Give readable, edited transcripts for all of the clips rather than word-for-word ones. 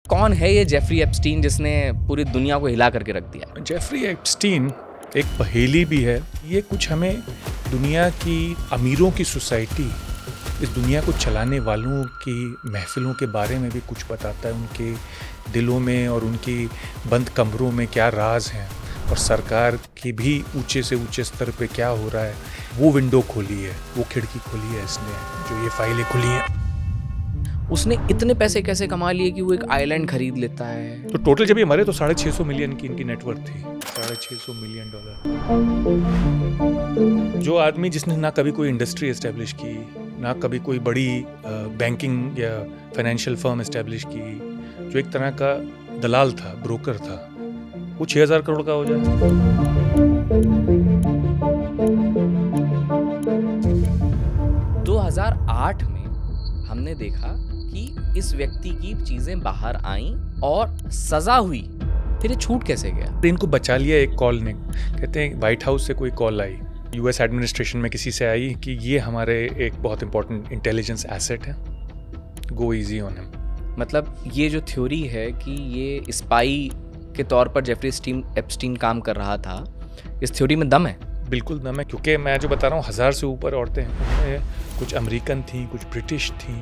कौन है ये जेफरी एप्स्टीन जिसने पूरी दुनिया को हिला करके रख दिया? जेफरी एप्स्टीन एक पहेली भी है। ये कुछ हमें दुनिया की अमीरों की सोसाइटी, इस दुनिया को चलाने वालों की महफिलों के बारे में भी कुछ बताता है। उनके दिलों में और उनकी बंद कमरों में क्या राज हैं और सरकार की भी ऊंचे से ऊंचे स्तर पे क्या हो रहा है, वो विंडो खोली है, वो खिड़की खोली है इसने, जो ये फाइलें खुली हैं। उसने इतने पैसे कैसे कमा लिए कि वो एक आइलैंड खरीद लेता है? तो टोटल जब ये मरे तो 650 मिलियन की इनकी नेटवर्थ थी। $650 मिलियन। जो आदमी जिसने ना कभी कोई इंडस्ट्री एस्टेब्लिश की, ना कभी कोई बड़ी बैंकिंग या फाइनेंशियल फर्म एस्टेब्लिश की, जो एक तरह का दलाल था, ब्रोकर था, वो 6000 करोड़ का हो जाए। 2008 में हमने देखा कि इस व्यक्ति की चीजें बाहर आईं और सजा हुई। फिर ये छूट कैसे गया? इनको बचा लिया एक कॉल ने। कहते हैं व्हाइट हाउस से कोई कॉल आई, यूएस एडमिनिस्ट्रेशन में किसी से आई कि ये हमारे एक बहुत इंपॉर्टेंट इंटेलिजेंस एसेट है, गो इजी ऑन हिम। मतलब ये जो थ्योरी है कि ये स्पाई के तौर पर जेफरी एप्स्टीन काम कर रहा था, इस थ्योरी में दम है? बिल्कुल दम है, क्योंकि मैं जो बता रहा हूँ 1000 से ऊपर औरतें हैं। उनमें कुछ अमेरिकन थी, कुछ ब्रिटिश थी,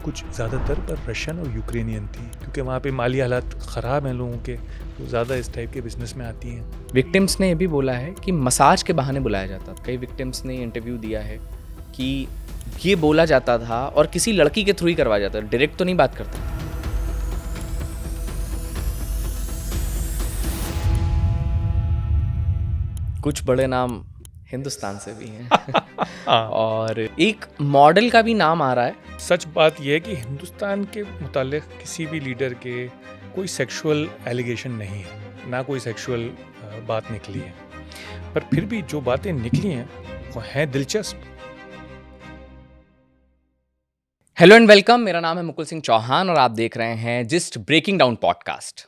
कुछ ज़्यादातर पर रशियन और यूक्रेनियन थी, क्योंकि वहाँ पे माली हालात ख़राब हैं लोगों के, तो ज़्यादा इस टाइप के बिजनेस में आती हैं। विक्टिम्स ने ये भी बोला है कि मसाज के बहाने बुलाया जाता था। कई विक्टिम्स ने इंटरव्यू दिया है कि ये बोला जाता था और किसी लड़की के थ्रू ही करवाया जाता था, डायरेक्ट तो नहीं बात करता। कुछ बड़े नाम हिंदुस्तान से भी हैं और एक मॉडल का भी नाम आ रहा है। सच बात यह है कि हिंदुस्तान के मुतालिक किसी भी लीडर के कोई सेक्सुअल एलिगेशन नहीं है, ना कोई सेक्सुअल बात निकली है, पर फिर भी जो बातें निकली हैं वो हैं दिलचस्प। हेलो एंड वेलकम, मेरा नाम है मुकुल सिंह चौहान और आप देख रहे हैं just breaking down podcast.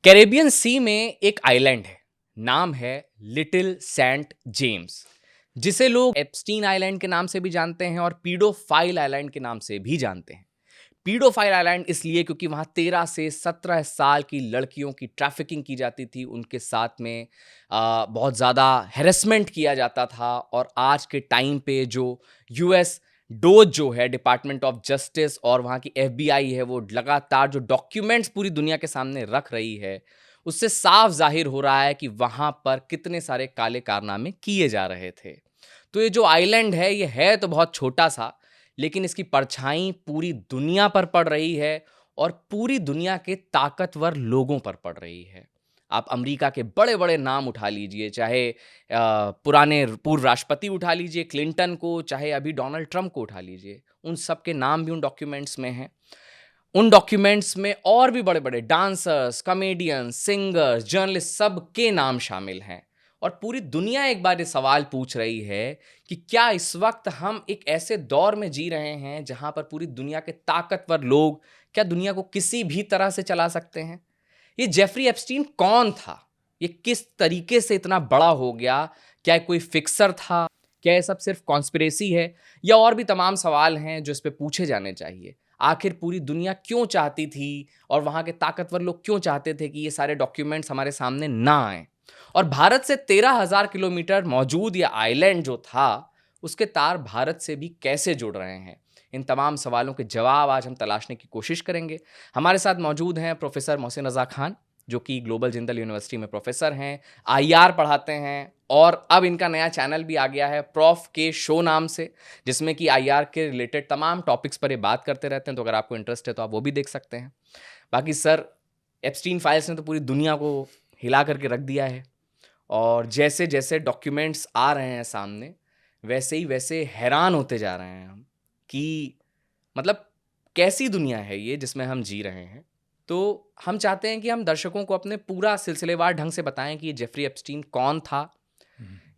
Caribbean sea में एक आइलैंड है, नाम है लिटिल सेंट जेम्स, जिसे लोग एप्स्टीन आइलैंड के नाम से भी जानते हैं और पीडोफाइल आइलैंड के नाम से भी जानते हैं। पीडोफाइल आइलैंड इसलिए क्योंकि वहां 13 से 17 साल की लड़कियों की ट्रैफिकिंग की जाती थी, उनके साथ में बहुत ज़्यादा हैरेसमेंट किया जाता था। और आज के टाइम पे जो यूएस डोज जो है, डिपार्टमेंट ऑफ जस्टिस, और वहाँ की एफबीआई है, वो लगातार जो डॉक्यूमेंट्स पूरी दुनिया के सामने रख रही है, उससे साफ जाहिर हो रहा है कि वहाँ पर कितने सारे काले कारनामे किए जा रहे थे। तो ये जो आइलैंड है, ये है तो बहुत छोटा सा, लेकिन इसकी परछाई पूरी दुनिया पर पड़ रही है और पूरी दुनिया के ताकतवर लोगों पर पड़ रही है। आप अमेरिका के बड़े बड़े नाम उठा लीजिए, चाहे पुराने पूर्व राष्ट्रपति उठा लीजिए क्लिंटन को, चाहे अभी डोनाल्ड ट्रंप को उठा लीजिए, उन सब के नाम भी उन डॉक्यूमेंट्स में हैं। उन डॉक्यूमेंट्स में और भी बड़े बड़े डांसर्स, कॉमेडियंस, सिंगर्स, जर्नलिस्ट, सब के नाम शामिल हैं। और पूरी दुनिया एक बार ये सवाल पूछ रही है कि क्या इस वक्त हम एक ऐसे दौर में जी रहे हैं जहां पर पूरी दुनिया के ताकतवर लोग क्या दुनिया को किसी भी तरह से चला सकते हैं? ये जेफरी एप्स्टीन कौन था? ये किस तरीके से इतना बड़ा हो गया? क्या कोई फिक्सर था? क्या ये सब सिर्फ कॉन्स्पिरेसी है? या और भी तमाम सवाल हैं जो इस पे पूछे जाने चाहिए। आखिर पूरी दुनिया क्यों चाहती थी और वहाँ के ताकतवर लोग क्यों चाहते थे कि ये सारे डॉक्यूमेंट्स हमारे सामने ना आए? और भारत से 13,000 किलोमीटर मौजूद ये आइलैंड जो था, उसके तार भारत से भी कैसे जुड़ रहे हैं? इन तमाम सवालों के जवाब आज हम तलाशने की कोशिश करेंगे। हमारे साथ मौजूद हैं प्रोफेसर मोहसिन रज़ा खान, जो कि ग्लोबल जिंदल यूनिवर्सिटी में प्रोफेसर हैं, आईआर पढ़ाते हैं, और अब इनका नया चैनल भी आ गया है प्रॉफ के शो नाम से, जिसमें कि आईआर के रिलेटेड तमाम टॉपिक्स पर ये बात करते रहते हैं। तो अगर आपको इंटरेस्ट है तो आप वो भी देख सकते हैं। बाकी सर, एप्स्टीन फाइल्स ने तो पूरी दुनिया को हिला करके रख दिया है, और जैसे जैसे डॉक्यूमेंट्स आ रहे हैं सामने, वैसे ही वैसे हैरान होते जा रहे हैं हम कि मतलब कैसी दुनिया है ये जिसमें हम जी रहे हैं। तो हम चाहते हैं कि हम दर्शकों को अपने पूरा सिलसिलेवार ढंग से बताएं कि ये जेफरी एप्स्टीन कौन था।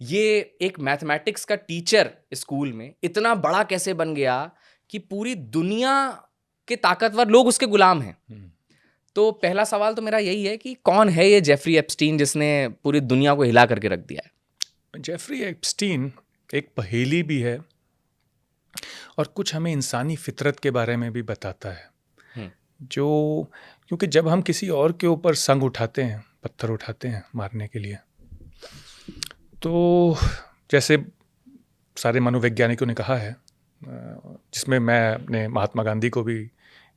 ये एक मैथमेटिक्स का टीचर स्कूल में इतना बड़ा कैसे बन गया कि पूरी दुनिया के ताकतवर लोग उसके गुलाम हैं। तो पहला सवाल तो मेरा यही है कि कौन है ये जेफरी एप्स्टीन जिसने पूरी दुनिया को हिला करके रख दिया है? जेफरी एप्स्टीन एक पहेली भी है और कुछ हमें इंसानी फितरत के बारे में भी बताता है। जो क्योंकि जब हम किसी और के ऊपर संग उठाते हैं, पत्थर उठाते हैं मारने के लिए, तो जैसे सारे मनोवैज्ञानिकों ने कहा है, जिसमें मैं अपने महात्मा गांधी को भी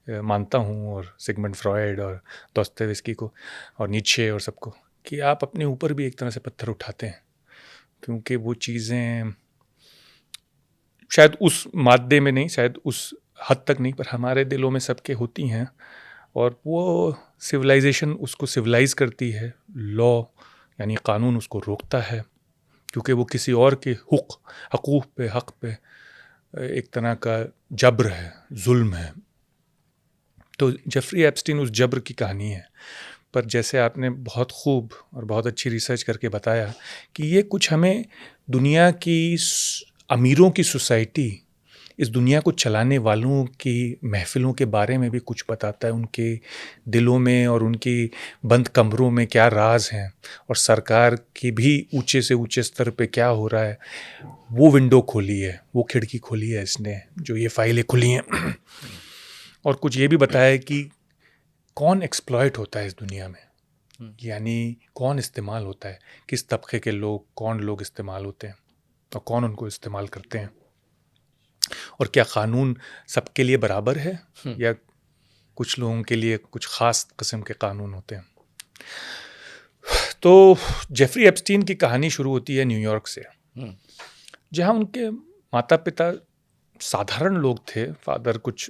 मानता हूँ, और सिगमंड फ्रॉयड और दोस्तोयेवस्की को और नीत्शे और सबको, कि आप अपने ऊपर भी एक तरह से पत्थर उठाते हैं, क्योंकि वो चीज़ें शायद उस मादे में नहीं, शायद उस हद तक नहीं, पर हमारे दिलों में सबके होती हैं, और वो सिविलाइजेशन उसको सिविलाइज करती है, लॉ यानी कानून उसको रोकता है, क्योंकि वो किसी और के हकूक़ पे, हक़ पे एक तरह का जब्र है, जुल्म है। तो जेफरी एप्स्टीन उस जब्र की कहानी है। पर जैसे आपने बहुत खूब और बहुत अच्छी रिसर्च करके बताया कि ये कुछ हमें दुनिया की अमीरों की सोसाइटी, इस दुनिया को चलाने वालों की महफ़िलों के बारे में भी कुछ बताता है, उनके दिलों में और उनकी बंद कमरों में क्या राज हैं, और सरकार की भी ऊंचे से ऊंचे स्तर पे क्या हो रहा है। वो विंडो खोली है, वो खिड़की खोली है इसने, जो ये फाइलें खुली हैं। और कुछ ये भी बताया है कि कौन एक्सप्लॉइट होता है इस दुनिया में, यानी कौन इस्तेमाल होता है, किस तबके के लोग, कौन लोग इस्तेमाल होते हैं और कौन उनको इस्तेमाल करते हैं, और क्या कानून सबके लिए बराबर है या कुछ लोगों के लिए कुछ ख़ास किस्म के कानून होते हैं। तो जेफरी एप्स्टीन की कहानी शुरू होती है न्यूयॉर्क से, जहाँ उनके माता पिता साधारण लोग थे। फादर कुछ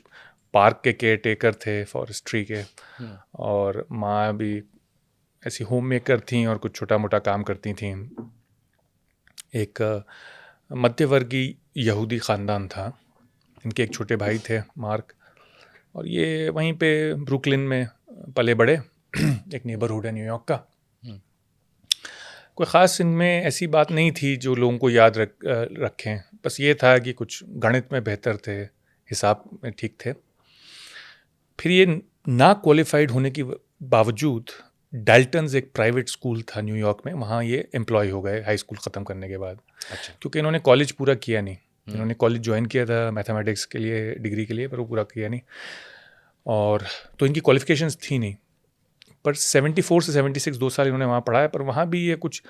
पार्क के केयर टेकर थे, फॉरेस्ट्री के, और माँ भी ऐसी होम मेकर थीं और कुछ छोटा मोटा काम करती थीं। एक मध्यवर्गीय यहूदी ख़ानदान था। इनके एक छोटे भाई थे, मार्क, और ये वहीं पे ब्रुकलिन में पले बड़े। एक नेबरहुड है न्यूयॉर्क का। कोई ख़ास इनमें ऐसी बात नहीं थी जो लोगों को याद रखें, बस ये था कि कुछ गणित में बेहतर थे, हिसाब में ठीक थे। फिर ये ना क्वालिफाइड होने की बावजूद डाल्टन्स एक प्राइवेट स्कूल था न्यूयॉर्क में, वहाँ ये एम्प्लॉय हो गए हाई स्कूल ख़त्म करने के बाद। अच्छा। क्योंकि इन्होंने कॉलेज पूरा किया नहीं। इन्होंने कॉलेज ज्वाइन किया था मैथमेटिक्स के लिए, डिग्री के लिए, पर वो पूरा किया नहीं, और तो इनकी क्वालिफिकेशंस थी नहीं। पर 74 से 76 2 साल इन्होंने वहाँ पढ़ाया, पर वहाँ भी ये कुछ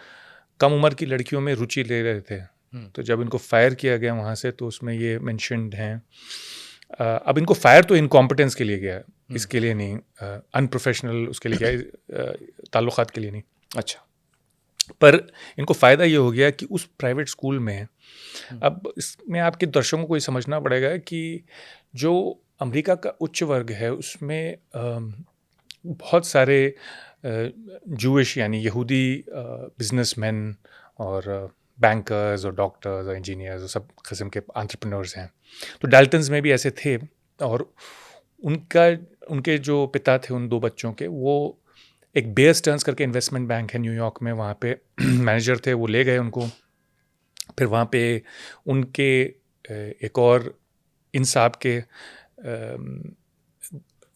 कम उम्र की लड़कियों में रुचि ले रहे थे। तो जब इनको फायर किया गया वहाँ से, तो उसमें ये मेंशन्ड हैं। अब इनको फायर तो इनकॉम्पिटेंस के लिए गया, इसके लिए नहीं, अनप्रोफेशनल उसके लिए गया, ताल्लुकात के लिए नहीं। अच्छा। पर इनको फ़ायदा ये हो गया कि उस प्राइवेट स्कूल में, अब इसमें आपके दर्शकों को ये समझना पड़ेगा कि जो अमेरिका का उच्च वर्ग है उसमें बहुत सारे जूइश यानी यहूदी बिजनेसमैन और बैंकर्स और डॉक्टर्स और इंजीनियर्स और सब किस्म के एंटरप्रेन्योर्स हैं। तो डाल्टन्स में भी ऐसे थे, और उनके जो पिता थे उन 2 बच्चों के, वो एक बेयर स्टर्न्स करके इन्वेस्टमेंट बैंक है न्यूयॉर्क में, वहाँ पे मैनेजर थे। वो ले गए उनको। फिर वहाँ पे उनके एक और इन साहब के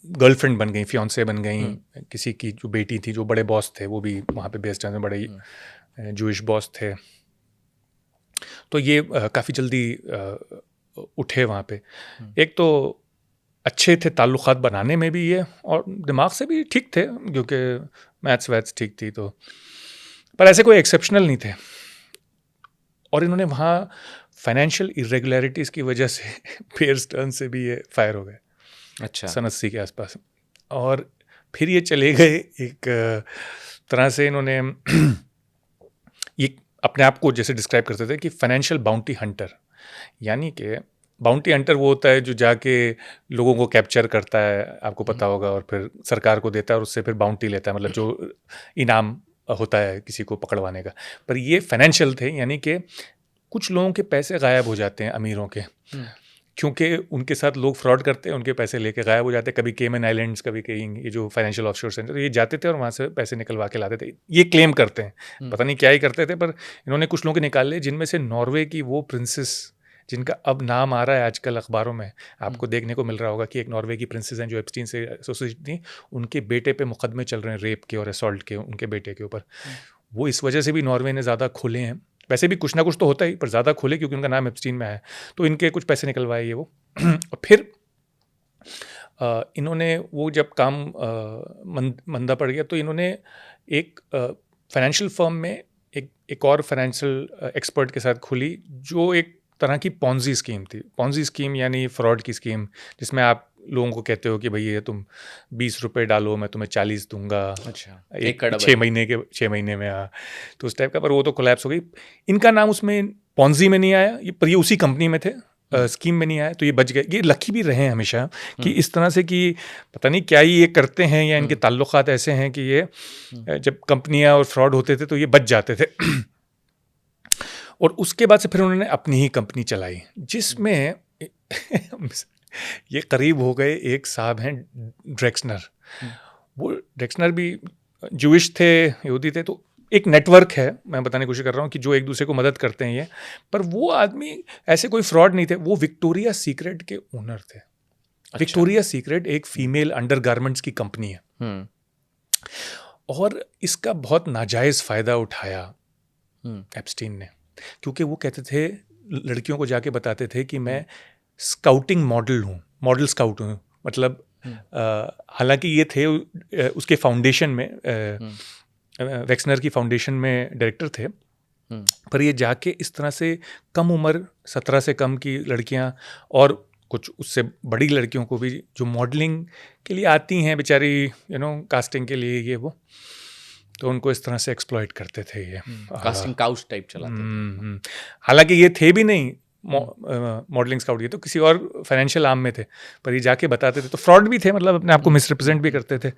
गर्लफ्रेंड बन गई, फियांसे बन गई। किसी की जो बेटी थी, जो बड़े बॉस थे, वो भी वहाँ पे बेयर स्टर्न्स में बड़े जूइश बॉस थे। तो ये काफ़ी जल्दी उठे वहाँ पे। एक तो अच्छे थे ताल्लुकात बनाने में भी ये, और दिमाग से भी ठीक थे, क्योंकि मैथ्स वैथ्स ठीक थी। तो पर ऐसे कोई एक्सेप्शनल नहीं थे, और इन्होंने वहाँ फाइनेंशियल इरेगुलरिटीज़ की वजह से बेयर स्टर्न्स से भी ये फायर हो गए। अच्छा। सन 80 के आसपास। और फिर ये चले गए एक तरह से, इन्होंने ये अपने आप को जैसे डिस्क्राइब करते थे कि फाइनेंशियल बाउंटी हंटर, यानी कि बाउंटी हंटर वो होता है जो जाके लोगों को कैप्चर करता है, आपको पता होगा, और फिर सरकार को देता है और उससे फिर बाउंटी लेता है, मतलब जो इनाम होता है किसी को पकड़वाने का। पर ये फाइनेंशियल थे, यानी कि कुछ लोगों के पैसे गायब हो जाते हैं, अमीरों के, क्योंकि उनके साथ लोग फ्रॉड करते हैं, उनके पैसे लेके गायब हो जाते हैं। कभी केमन आइलैंड्स, कभी कहीं ये जो फाइनेंशियल ऑफशोर सेंटर, तो ये जाते थे और वहाँ से पैसे निकलवा के लाते थे। ये क्लेम करते हैं, पता नहीं क्या ही करते थे, पर इन्होंने कुछ लोगों के निकाले, जिनमें से नॉर्वे की वो प्रिंसेस, जिनका अब नाम आ रहा है आजकल अखबारों में, आपको देखने को मिल रहा होगा कि एक नॉर्वे की प्रिंसेस हैं जो एप्स्टीन से एसोसिएट थी। उनके बेटे पे मुकदमे चल रहे हैं, रेप के और असॉल्ट के, उनके बेटे के ऊपर। वो इस वजह से भी नॉर्वे ने ज़्यादा खोले हैं। वैसे भी कुछ ना कुछ तो होता ही, पर ज़्यादा खोले क्योंकि उनका नाम एप्स्टीन में है, तो इनके कुछ पैसे निकलवाए ये वो। और फिर इन्होंने वो जब काम मंदा पड़ गया तो इन्होंने एक फाइनेंशियल फर्म में एक और फाइनेंशियल एक्सपर्ट के साथ खुली, जो एक तरह की पॉन्जी स्कीम थी। पॉन्जी स्कीम यानी फ्रॉड की स्कीम, जिसमें आप लोगों को कहते हो कि भाई ये तुम 20 रुपये डालो, मैं तुम्हें 40 दूंगा। अच्छा, एक 6 महीने में। हाँ, तो उस टाइप का, पर वो तो कोलैप्स हो गई। इनका नाम उसमें पॉन्जी में नहीं आया, पर ये उसी कंपनी में थे, स्कीम में नहीं आया, तो ये बच गए। ये लकी भी रहे हैं हमेशा कि इस तरह से कि पता नहीं क्या ये करते हैं या इनके ताल्लुकात ऐसे हैं कि ये जब कंपनियां और फ्रॉड होते थे तो ये बच जाते थे। और उसके बाद से फिर उन्होंने अपनी ही कंपनी चलाई, जिसमें ये करीब हो गए। एक साहब हैं ड्रेक्सनर, वो ड्रेक्सनर भी जूइश थे, यहूदी थे, तो एक नेटवर्क है, मैं बताने की कोशिश कर रहा हूँ कि जो एक दूसरे को मदद करते हैं ये। पर वो आदमी ऐसे कोई फ्रॉड नहीं थे, वो विक्टोरिया सीक्रेट के ओनर थे। अच्छा। विक्टोरिया सीक्रेट एक फीमेल अंडरगारमेंट्स की कंपनी है, और इसका बहुत नाजायज़ फ़ायदा उठाया एप्स्टीन ने, क्योंकि वो कहते थे, लड़कियों को जाके बताते थे कि मैं स्काउटिंग मॉडल हूँ, मॉडल स्काउट हूँ। मतलब हालांकि ये थे उसके फाउंडेशन में, वेक्सनर की फाउंडेशन में डायरेक्टर थे, पर ये जाके इस तरह से कम उम्र 17 से कम की लड़कियां और कुछ उससे बड़ी लड़कियों को भी जो मॉडलिंग के लिए आती हैं बेचारी, कास्टिंग के लिए ये वो, तो उनको इस तरह से एक्सप्लॉइट करते थे ये। कास्टिंग काउच टाइप चलाते थे। हालांकि ये थे भी नहीं मॉडलिंग स्काउट, ये तो किसी और फाइनेंशियल आर्म में थे, पर ये जाके बताते थे, तो फ्रॉड भी थे, मतलब अपने आप को मिसरिप्रेजेंट भी करते थे।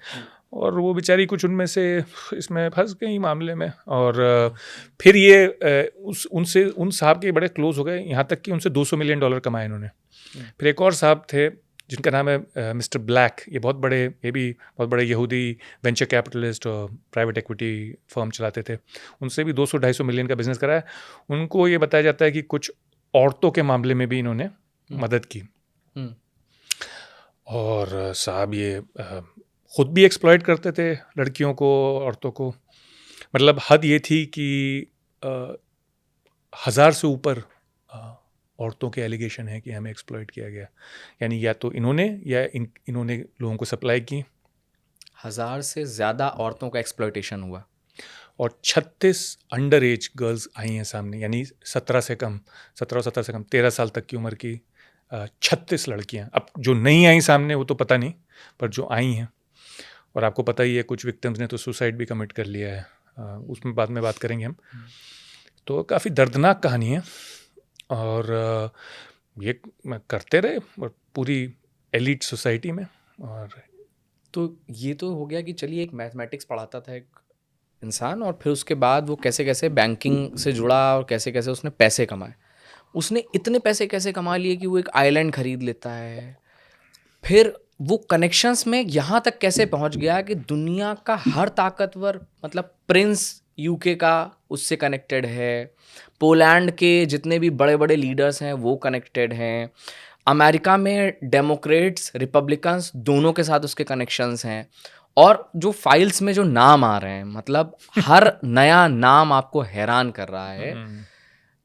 और वो बेचारी कुछ उनमें से इसमें फंस गई मामले में, और फिर ये उन साहब के बड़े क्लोज हो गए, यहाँ तक कि उनसे $200 मिलियन कमाए इन्होंने। फिर एक और साहब थे जिनका नाम है मिस्टर ब्लैक, ये भी बहुत बड़े यहूदी वेंचर कैपिटलिस्ट और प्राइवेट इक्विटी फर्म चलाते थे। उनसे भी 200-250 मिलियन का बिजनेस कराया। उनको ये बताया जाता है कि कुछ औरतों के मामले में भी इन्होंने मदद की। और साहब ये खुद भी एक्सप्लॉइट करते थे लड़कियों को, औरतों को। मतलब हद ये थी कि 1000 से ऊपर औरतों के एलिगेशन है कि हमें एक्सप्लॉइट किया गया, यानी या तो इन्होंने या इन्होंने लोगों को सप्लाई की। 1000 से ज़्यादा औरतों का एक्सप्लॉइटेशन हुआ, और 36 अंडर एज गर्ल्स आई हैं सामने, यानी 17 से कम, 17-17 से कम, 13 साल तक की उम्र की 36 लड़कियां। अब जो नहीं आई सामने वो तो पता नहीं, पर जो आई हैं, और आपको पता ही है कुछ विक्टिम्स ने तो सुसाइड भी कमिट कर लिया है, उसमें बाद में बात करेंगे हम। तो काफ़ी दर्दनाक कहानी है, और ये करते रहे और पूरी एलीट सोसाइटी में। और तो ये तो हो गया कि चलिए एक मैथमेटिक्स पढ़ाता था एक इंसान, और फिर उसके बाद वो कैसे कैसे बैंकिंग से जुड़ा और कैसे कैसे उसने पैसे कमाए। उसने इतने पैसे कैसे कमा लिए कि वो एक आइलैंड खरीद लेता है। फिर वो कनेक्शंस में यहाँ तक कैसे पहुँच गया कि दुनिया का हर ताकतवर, मतलब प्रिंस यूके का उससे कनेक्टेड है, पोलैंड के जितने भी बड़े बड़े लीडर्स हैं वो कनेक्टेड हैं, अमेरिका में डेमोक्रेट्स रिपब्लिकन्स दोनों के साथ उसके कनेक्शंस हैं। और जो फाइल्स में जो नाम आ रहे हैं, मतलब हर नया नाम आपको हैरान कर रहा है।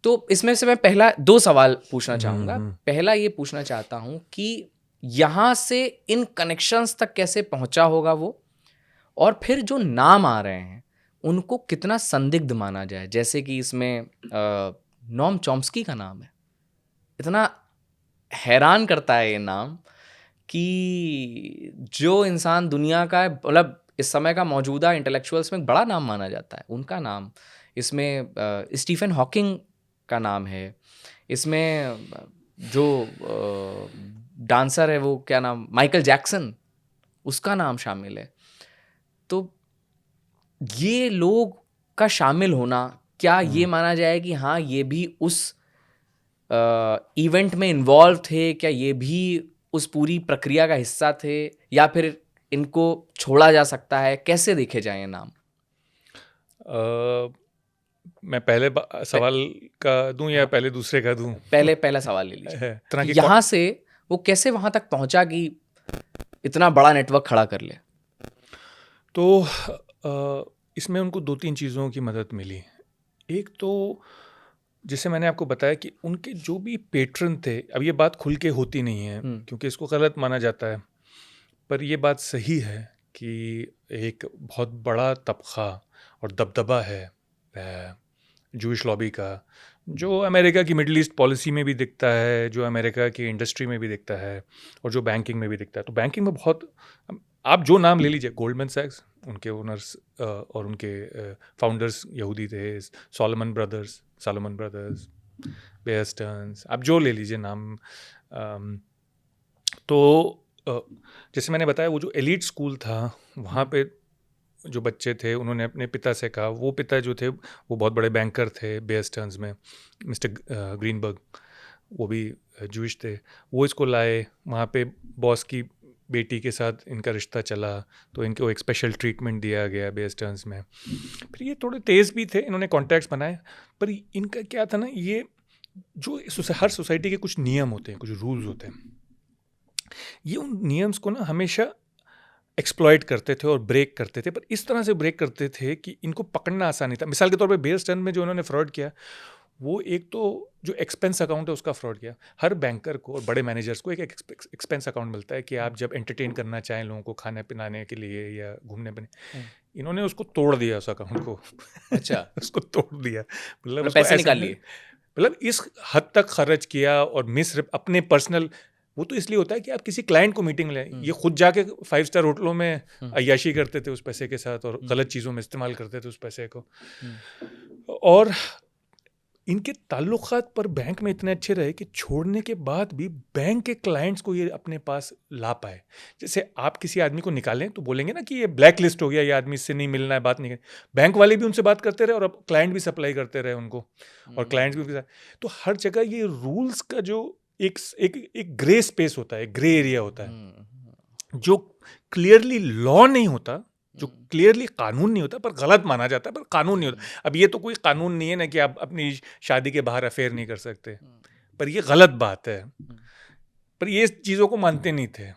तो इसमें से मैं पहला 2 सवाल पूछना चाहूँगा। पहला ये पूछना चाहता हूँ कि यहाँ से इन कनेक्शंस तक कैसे पहुँचा होगा वो, और फिर जो नाम आ रहे हैं उनको कितना संदिग्ध माना जाए। जैसे कि इसमें नोम चॉम्स्की का नाम है, इतना हैरान करता है ये नाम कि जो इंसान दुनिया का, मतलब इस समय का मौजूदा इंटेलेक्चुअल्स में बड़ा नाम माना जाता है, उनका नाम इसमें, स्टीफन हॉकिंग का नाम है इसमें, जो डांसर है वो क्या नाम, माइकल जैक्सन, उसका नाम शामिल है। तो ये लोग का शामिल होना, क्या ये माना जाए कि हाँ ये भी उस इवेंट में इन्वॉल्व थे, क्या ये भी उस पूरी प्रक्रिया का हिस्सा थे, या फिर इनको छोड़ा जा सकता है? कैसे देखे जाए ये नाम? मैं पहले सवाल का दूं या पहले दूसरे का दूं? पहला सवाल ले लीजिए। यहाँ से वो कैसे वहाँ तक पहुँचा कि इतना बड़ा नेटवर्क खड़ा कर ले? तो इसमें उनको 2-3 चीज़ों की मदद मिली। एक तो जैसे मैंने आपको बताया कि उनके जो भी पेट्रन थे, अब ये बात खुल के होती नहीं है क्योंकि इसको गलत माना जाता है, पर ये बात सही है कि एक बहुत बड़ा तबका और दबदबा है जूइश लॉबी का, जो अमेरिका की मिडल ईस्ट पॉलिसी में भी दिखता है, जो अमेरिका की इंडस्ट्री में भी दिखता है, और जो बैंकिंग में भी दिखता है। तो बैंकिंग में बहुत, आप जो नाम ले लीजिए, गोल्डमैन सैक्स, उनके ओनर्स और उनके फाउंडर्स यहूदी थे, सॉलोमन ब्रदर्स, बेयर स्टर्न्स, आप जो ले लीजिए नाम। तो जैसे मैंने बताया, वो जो एलीट स्कूल था, वहाँ पे जो बच्चे थे, उन्होंने अपने पिता से कहा, वो पिता जो थे वो बहुत बड़े बैंकर थे बेयर स्टर्न्स में, मिस्टर ग्रीनबर्ग, वो भी जूइश थे। वो इसको लाए, वहाँ पे बॉस की बेटी के साथ इनका रिश्ता चला, तो इनको एक स्पेशल ट्रीटमेंट दिया गया बेयर स्टर्न्स में। फिर ये थोड़े तेज़ भी थे, इन्होंने कॉन्टैक्ट्स बनाए, पर इनका क्या था ना, ये जो हर सोसाइटी के कुछ नियम होते हैं, कुछ रूल्स होते हैं, ये उन नियम्स को ना हमेशा एक्सप्लॉइट करते थे और ब्रेक करते थे, पर इस तरह से ब्रेक करते थे कि इनको पकड़ना आसान नहीं था। मिसाल के तौर पे बेयर स्टर्न्स में जो उन्होंने फ्रॉड किया, वो एक तो जो एक्सपेंस अकाउंट है उसका फ्रॉड किया। हर बैंकर को और बड़े मैनेजर्स को एक एक्सपेंस अकाउंट मिलता है कि आप जब एंटरटेन करना चाहें लोगों को खाने पिलाने के लिए या घूमने फिरने, इन्होंने उसको तोड़ दिया उस अकाउंट को। अच्छा। उसको तोड़ दिया, मतलब उसको पैसे ऐसे निकाल लिए। मतलब इस हद तक खर्च किया, और अपने पर्सनल, वो तो इसलिए होता है कि आप किसी क्लाइंट को मीटिंग लें, ये खुद जाके 5 स्टार होटलों में अय्याशी करते थे उस पैसे के साथ, और गलत चीज़ों में इस्तेमाल करते थे उस पैसे को। और इनके ताल्लुकात पर बैंक में इतने अच्छे रहे कि छोड़ने के बाद भी बैंक के क्लाइंट्स को ये अपने पास ला पाए। जैसे आप किसी आदमी को निकालें तो बोलेंगे ना कि ये ब्लैक लिस्ट हो गया, ये आदमी इससे नहीं मिलना है, बात नहीं करनी। बैंक वाले भी उनसे बात करते रहे और अब क्लाइंट भी सप्लाई करते रहे उनको, और क्लाइंट्स भी उनके साथ। तो हर जगह ये रूल्स का जो एक ग्रे स्पेस होता है, ग्रे एरिया होता है, जो क्लियरली लॉ नहीं होता, जो क्लियरली कानून नहीं होता, पर गलत माना जाता है, पर कानून नहीं होता। अब ये तो कोई कानून नहीं है ना कि आप अपनी शादी के बाहर अफेयर नहीं कर सकते, पर ये गलत बात है। पर ये चीज़ों को मानते नहीं थे।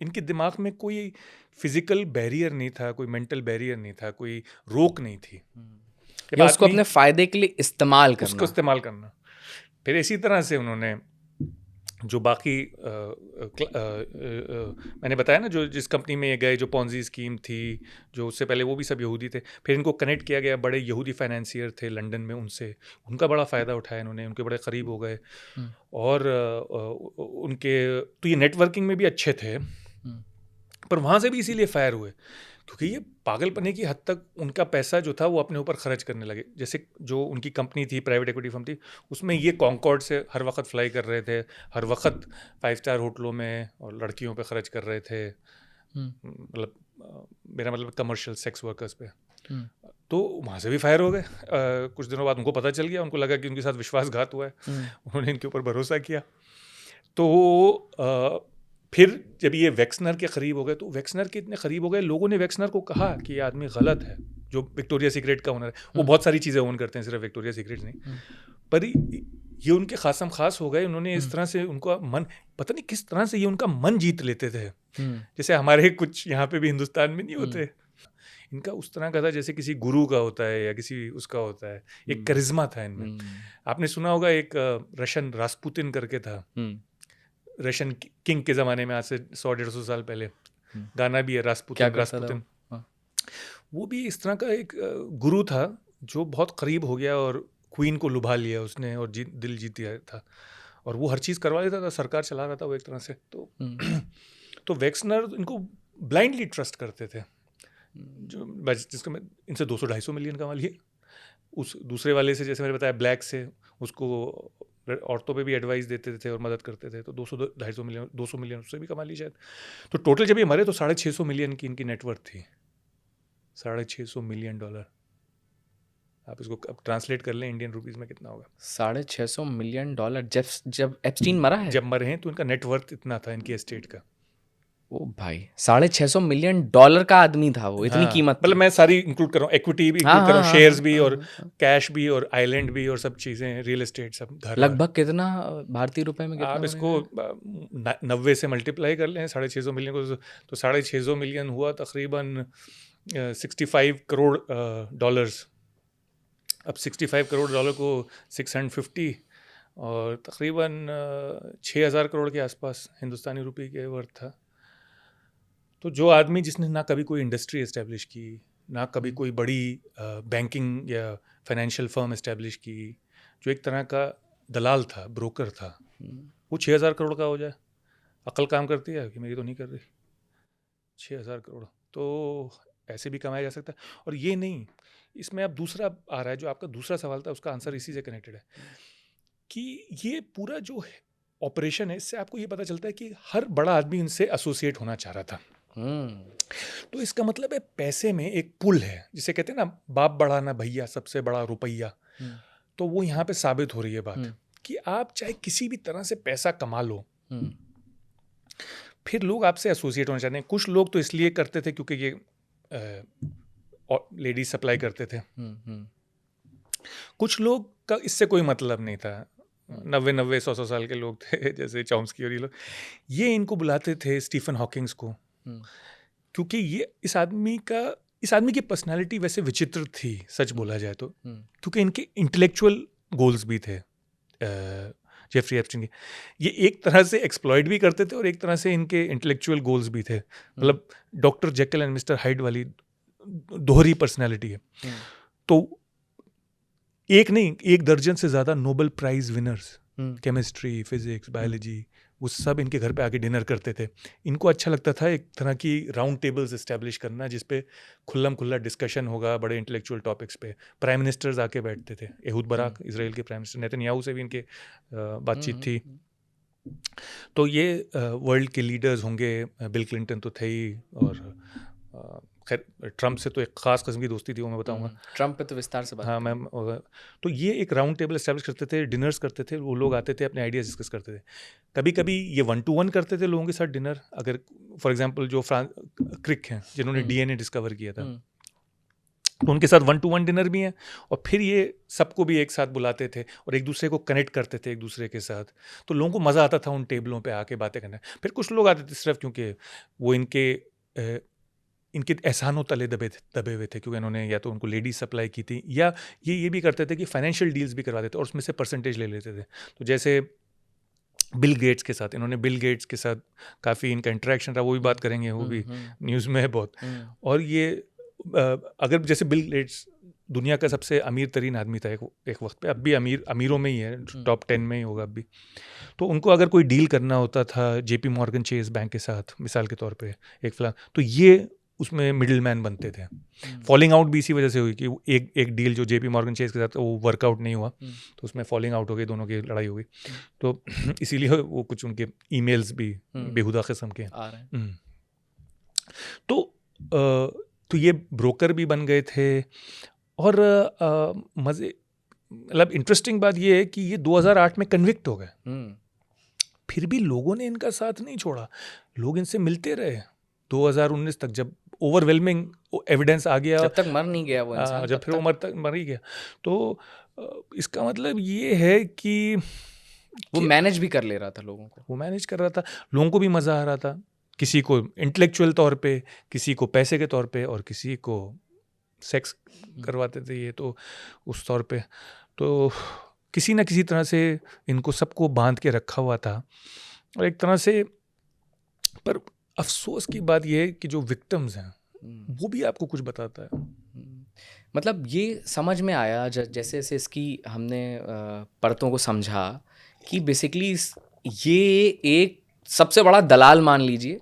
इनके दिमाग में कोई फिजिकल बैरियर नहीं था, कोई मेंटल बैरियर नहीं था, कोई रोक नहीं थी। या उसको अपने फायदे के लिए इस्तेमाल करना, उसको इस्तेमाल करना। फिर इसी तरह से उन्होंने जो बाकी मैंने बताया ना, जो जिस कंपनी में ये गए, जो पॉन्जी स्कीम थी, जो उससे पहले वो भी सब यहूदी थे। फिर इनको कनेक्ट किया गया, बड़े यहूदी फाइनेंसियर थे लंदन में, उनसे उनका बड़ा फ़ायदा उठाया इन्होंने, उनके बड़े करीब हो गए। और उनके तो ये नेटवर्किंग में भी अच्छे थे, पर वहाँ से भी इसीलिए फायर हुए क्योंकि ये पागलपने की हद तक उनका पैसा जो था वो अपने ऊपर खर्च करने लगे। जैसे जो उनकी कंपनी थी, प्राइवेट इक्विटी फर्म थी, उसमें ये कॉन्कॉर्ड से हर वक्त फ्लाई कर रहे थे, हर वक्त 5 स्टार होटलों में और लड़कियों पे खर्च कर रहे थे, मतलब मेरा मतलब कमर्शियल सेक्स वर्कर्स पे। तो वहाँ से भी फायर हो गए। कुछ दिनों बाद उनको पता चल गया, उनको लगा कि उनके साथ विश्वासघात हुआ है, उन्होंने इनके ऊपर भरोसा किया। तो फिर जब ये वेक्सनर के करीब हो गए, तो वेक्सनर के इतने करीब हो गए, लोगों ने वेक्सनर को कहा कि ये आदमी गलत है, जो विक्टोरिया सीक्रेट का ओनर है। वो बहुत सारी चीज़ें ओन करते हैं, सिर्फ विक्टोरिया सीक्रेट नहीं, पर ये उनके खासम खास हो गए। उन्होंने इस तरह से उनका मन, पता नहीं किस तरह से ये उनका मन जीत लेते थे, जैसे हमारे कुछ यहाँ पे भी हिंदुस्तान में नहीं होते। इनका उस तरह का था जैसे किसी गुरु का होता है या किसी उसका होता है, एक करिश्मा था इनमें। आपने सुना होगा, एक रशियन रास्पुतिन करके था, रशियन किंग के ज़माने में, आज से 100-150 साल पहले, गाना भी है रास्पुतिन। वो भी इस तरह का एक गुरु था जो बहुत करीब हो गया और क्वीन को लुभा लिया उसने और दिल जीत लिया था, और वो हर चीज़ करवा लेता था, सरकार चला रहा था वो एक तरह से। तो वेक्सनर इनको ब्लाइंडली ट्रस्ट करते थे, जिसको मैं इनसे 200-250 मिलियन कमा लिए। उस दूसरे वाले से, जैसे मैंने बताया, ब्लैक से, उसको औरतों पे भी एडवाइस देते थे और मदद करते थे, तो 200 मिलियन उससे भी कमा ली शायद। तो टोटल जब ये मरे तो $650 मिलियन की इनकी नेटवर्थ थी। $650 मिलियन। आप इसको अब ट्रांसलेट कर लें इंडियन रुपीस में कितना होगा। $650 मिलियन जब एप्स्टीन मरा है, जब मरे हैं, तो इनका नेटवर्थ इतना था इनकी एस्टेट का। ओ भाई, $650 मिलियन का आदमी था वो, इतनी कीमत। मतलब मैं सारी इंक्लूड कर रहा हूँ, इक्विटी भी इंक्लूड कर रहा हूँ, शेयर्स भी और कैश भी और आइलैंड भी और सब चीज़ें, रियल एस्टेट सब। लगभग कितना भारतीय रुपए में, आप इसको 90 से मल्टीप्लाई कर लें 650 मिलियन को, तो 650 मिलियन हुआ तकरीबन $65 करोड़। अब $65 करोड़ को 650 और तकरीबन 6000 करोड़ के आसपास हिंदुस्तानी रुपये के वर्थ था। तो जो आदमी जिसने ना कभी कोई इंडस्ट्री इस्टेब्लिश की, ना कभी कोई बड़ी बैंकिंग या फाइनेंशियल फर्म इस्टेब्लिश की, जो एक तरह का दलाल था, ब्रोकर था, वो 6,000 करोड़ का हो जाए, अकल काम करती है कि मेरी तो नहीं कर रही। 6,000 करोड़ तो ऐसे भी कमाया जा सकता है। और ये नहीं, इसमें अब दूसरा आ रहा है, जो आपका दूसरा सवाल था उसका आंसर इसी से कनेक्टेड है कि ये पूरा जो ऑपरेशन है, इससे आपको ये पता चलता है कि हर बड़ा आदमी इनसे एसोसिएट होना चाह रहा था। तो इसका मतलब है पैसे में एक पुल है, जिसे कहते हैं ना, बाप बड़ा ना भैया, सबसे बड़ा रुपया। तो वो यहाँ पे साबित हो रही है बात कि आप चाहे किसी भी तरह से पैसा कमा लो, फिर लोग आपसे एसोसिएट होना चाहते हैं। कुछ लोग तो इसलिए करते थे क्योंकि ये लेडीज सप्लाई करते थे। कुछ लोग का इससे कोई मतलब नहीं था, 90 100 साल के लोग थे जैसे चॉम्स्की और ये लोग, ये इनको बुलाते थे स्टीफन हॉकिंग्स को, क्योंकि ये इस आदमी की पर्सनालिटी वैसे विचित्र थी, सच बोला जाए तो, क्योंकि इनके इंटेलेक्चुअल गोल्स भी थे जेफरी एप्स्टीन के। ये एक तरह से एक्सप्लॉइट भी करते थे और एक तरह से इनके इंटेलेक्चुअल गोल्स भी थे। मतलब doctor Jekyll and mister hide वाली दोहरी पर्सनालिटी है। तो एक नहीं, 1 दर्जन से ज़्यादा Nobel prize winners, chemistry, physics, biology, वो सब इनके घर पे आके डिनर करते थे। इनको अच्छा लगता था एक तरह की राउंड टेबल्स इस्टेब्लिश करना, जिस पे खुल्लम खुल्ला डिस्कशन होगा बड़े इंटेलेक्चुअल टॉपिक्स पे। प्राइम मिनिस्टर्स आके बैठते थे, एहूद बराक इसराइल के प्राइम मिनिस्टर, नेतन्याहू से भी इनके बातचीत थी। तो ये वर्ल्ड के लीडर्स होंगे, बिल क्लिंटन तो थे ही, और खैर ट्रम्प से तो एक खास किस्म की दोस्ती थी, वो मैं बताऊंगा। ट्रम्प पे तो विस्तार से बात। हाँ मैम। तो ये एक राउंड टेबल एस्टैब्लिश करते थे, डिनर्स करते थे, वो लोग आते थे, अपने आइडियाज डिस्कस करते थे। कभी कभी ये 1-to-1 करते थे लोगों के साथ डिनर। अगर फॉर एग्जांपल जो क्रिक हैं, जिन्होंने डीएनए डिस्कवर किया था, तो उनके साथ 1-to-1 डिनर भी है, और फिर ये सबको भी एक साथ बुलाते थे और एक दूसरे को कनेक्ट करते थे एक दूसरे के साथ। तो लोगों को मज़ा आता था उन टेबलों पे आके बातें करने। फिर कुछ लोग आते थे सिर्फ क्योंकि वो इनके एहसानों तले दबे हुए थे, क्योंकि इन्होंने या तो उनको लेडीज सप्लाई की थी, या ये भी करते थे कि फाइनेंशियल डील्स भी करवा देते और उसमें से परसेंटेज ले लेते थे। तो जैसे बिल गेट्स के साथ, इन्होंने बिल गेट्स के साथ काफ़ी इनका इंटरेक्शन रहा, वो भी बात करेंगे, वो भी न्यूज़ में है बहुत। और ये अगर जैसे बिल गेट्स दुनिया का सबसे अमीर तरीन आदमी था एक वक्त पे, अब भी अमीरों में ही है, टॉप 10 में ही होगा अब भी। तो उनको अगर कोई डील करना होता था जेपी मॉर्गन चेस बैंक के साथ, मिसाल के तौर पे एक फिलहाल, तो ये उसमें मिडिल मैन बनते थे। फॉलिंग आउट भी इसी वजह से हुई कि एक डील जो जेपी मॉर्गन चेस के साथ, वो वर्कआउट नहीं हुआ, तो उसमें फॉलिंग आउट हो गई, दोनों की लड़ाई हो गई। तो इसीलिए वो कुछ उनके ईमेल्स भी बेहुदा किस्म के आ रहे हैं। तो ये ब्रोकर भी बन गए थे। और मतलब इंटरेस्टिंग बात ये है कि ये 2008 में कन्विक्ट हो गए, फिर भी लोगों ने इनका साथ नहीं छोड़ा, लोग इनसे मिलते रहे 2019 तक, जब ओवरवेलमिंग एविडेंस आ गया, जब तक मर नहीं गया वो इंसान, जब फिर वो मर ही गया। तो इसका मतलब ये है कि वो मैनेज भी कर ले रहा था लोगों को, वो मैनेज कर रहा था, लोगों को भी मज़ा आ रहा था, किसी को इंटेलेक्चुअल तौर पे, किसी को पैसे के तौर पे, और किसी को सेक्स करवाते थे ये तो उस तौर पे। तो किसी ना किसी तरह से इनको सबको बांध के रखा हुआ था। और एक तरह से, पर अफसोस की बात यह है कि जो विक्टिम्स हैं वो भी आपको कुछ बताता है। मतलब ये समझ में आया जैसे जैसे इसकी हमने परतों को समझा कि बेसिकली ये एक सबसे बड़ा दलाल मान लीजिए,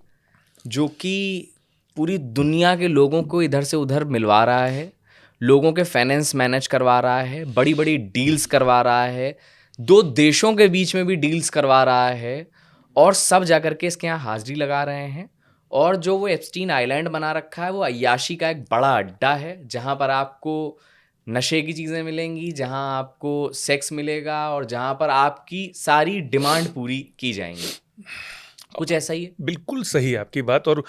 जो कि पूरी दुनिया के लोगों को इधर से उधर मिलवा रहा है, लोगों के फाइनेंस मैनेज करवा रहा है, बड़ी बड़ी डील्स करवा रहा है, 2 देशों के बीच में भी डील्स करवा रहा है, और सब जाकर के इसके यहाँ हाजिरी लगा रहे हैं। और जो वो एप्स्टीन आइलैंड बना रखा है, वो अय्याशी का एक बड़ा अड्डा है, जहाँ पर आपको नशे की चीज़ें मिलेंगी, जहाँ आपको सेक्स मिलेगा, और जहाँ पर आपकी सारी डिमांड पूरी की जाएंगी। कुछ ऐसा ही है। बिल्कुल सही आपकी बात। और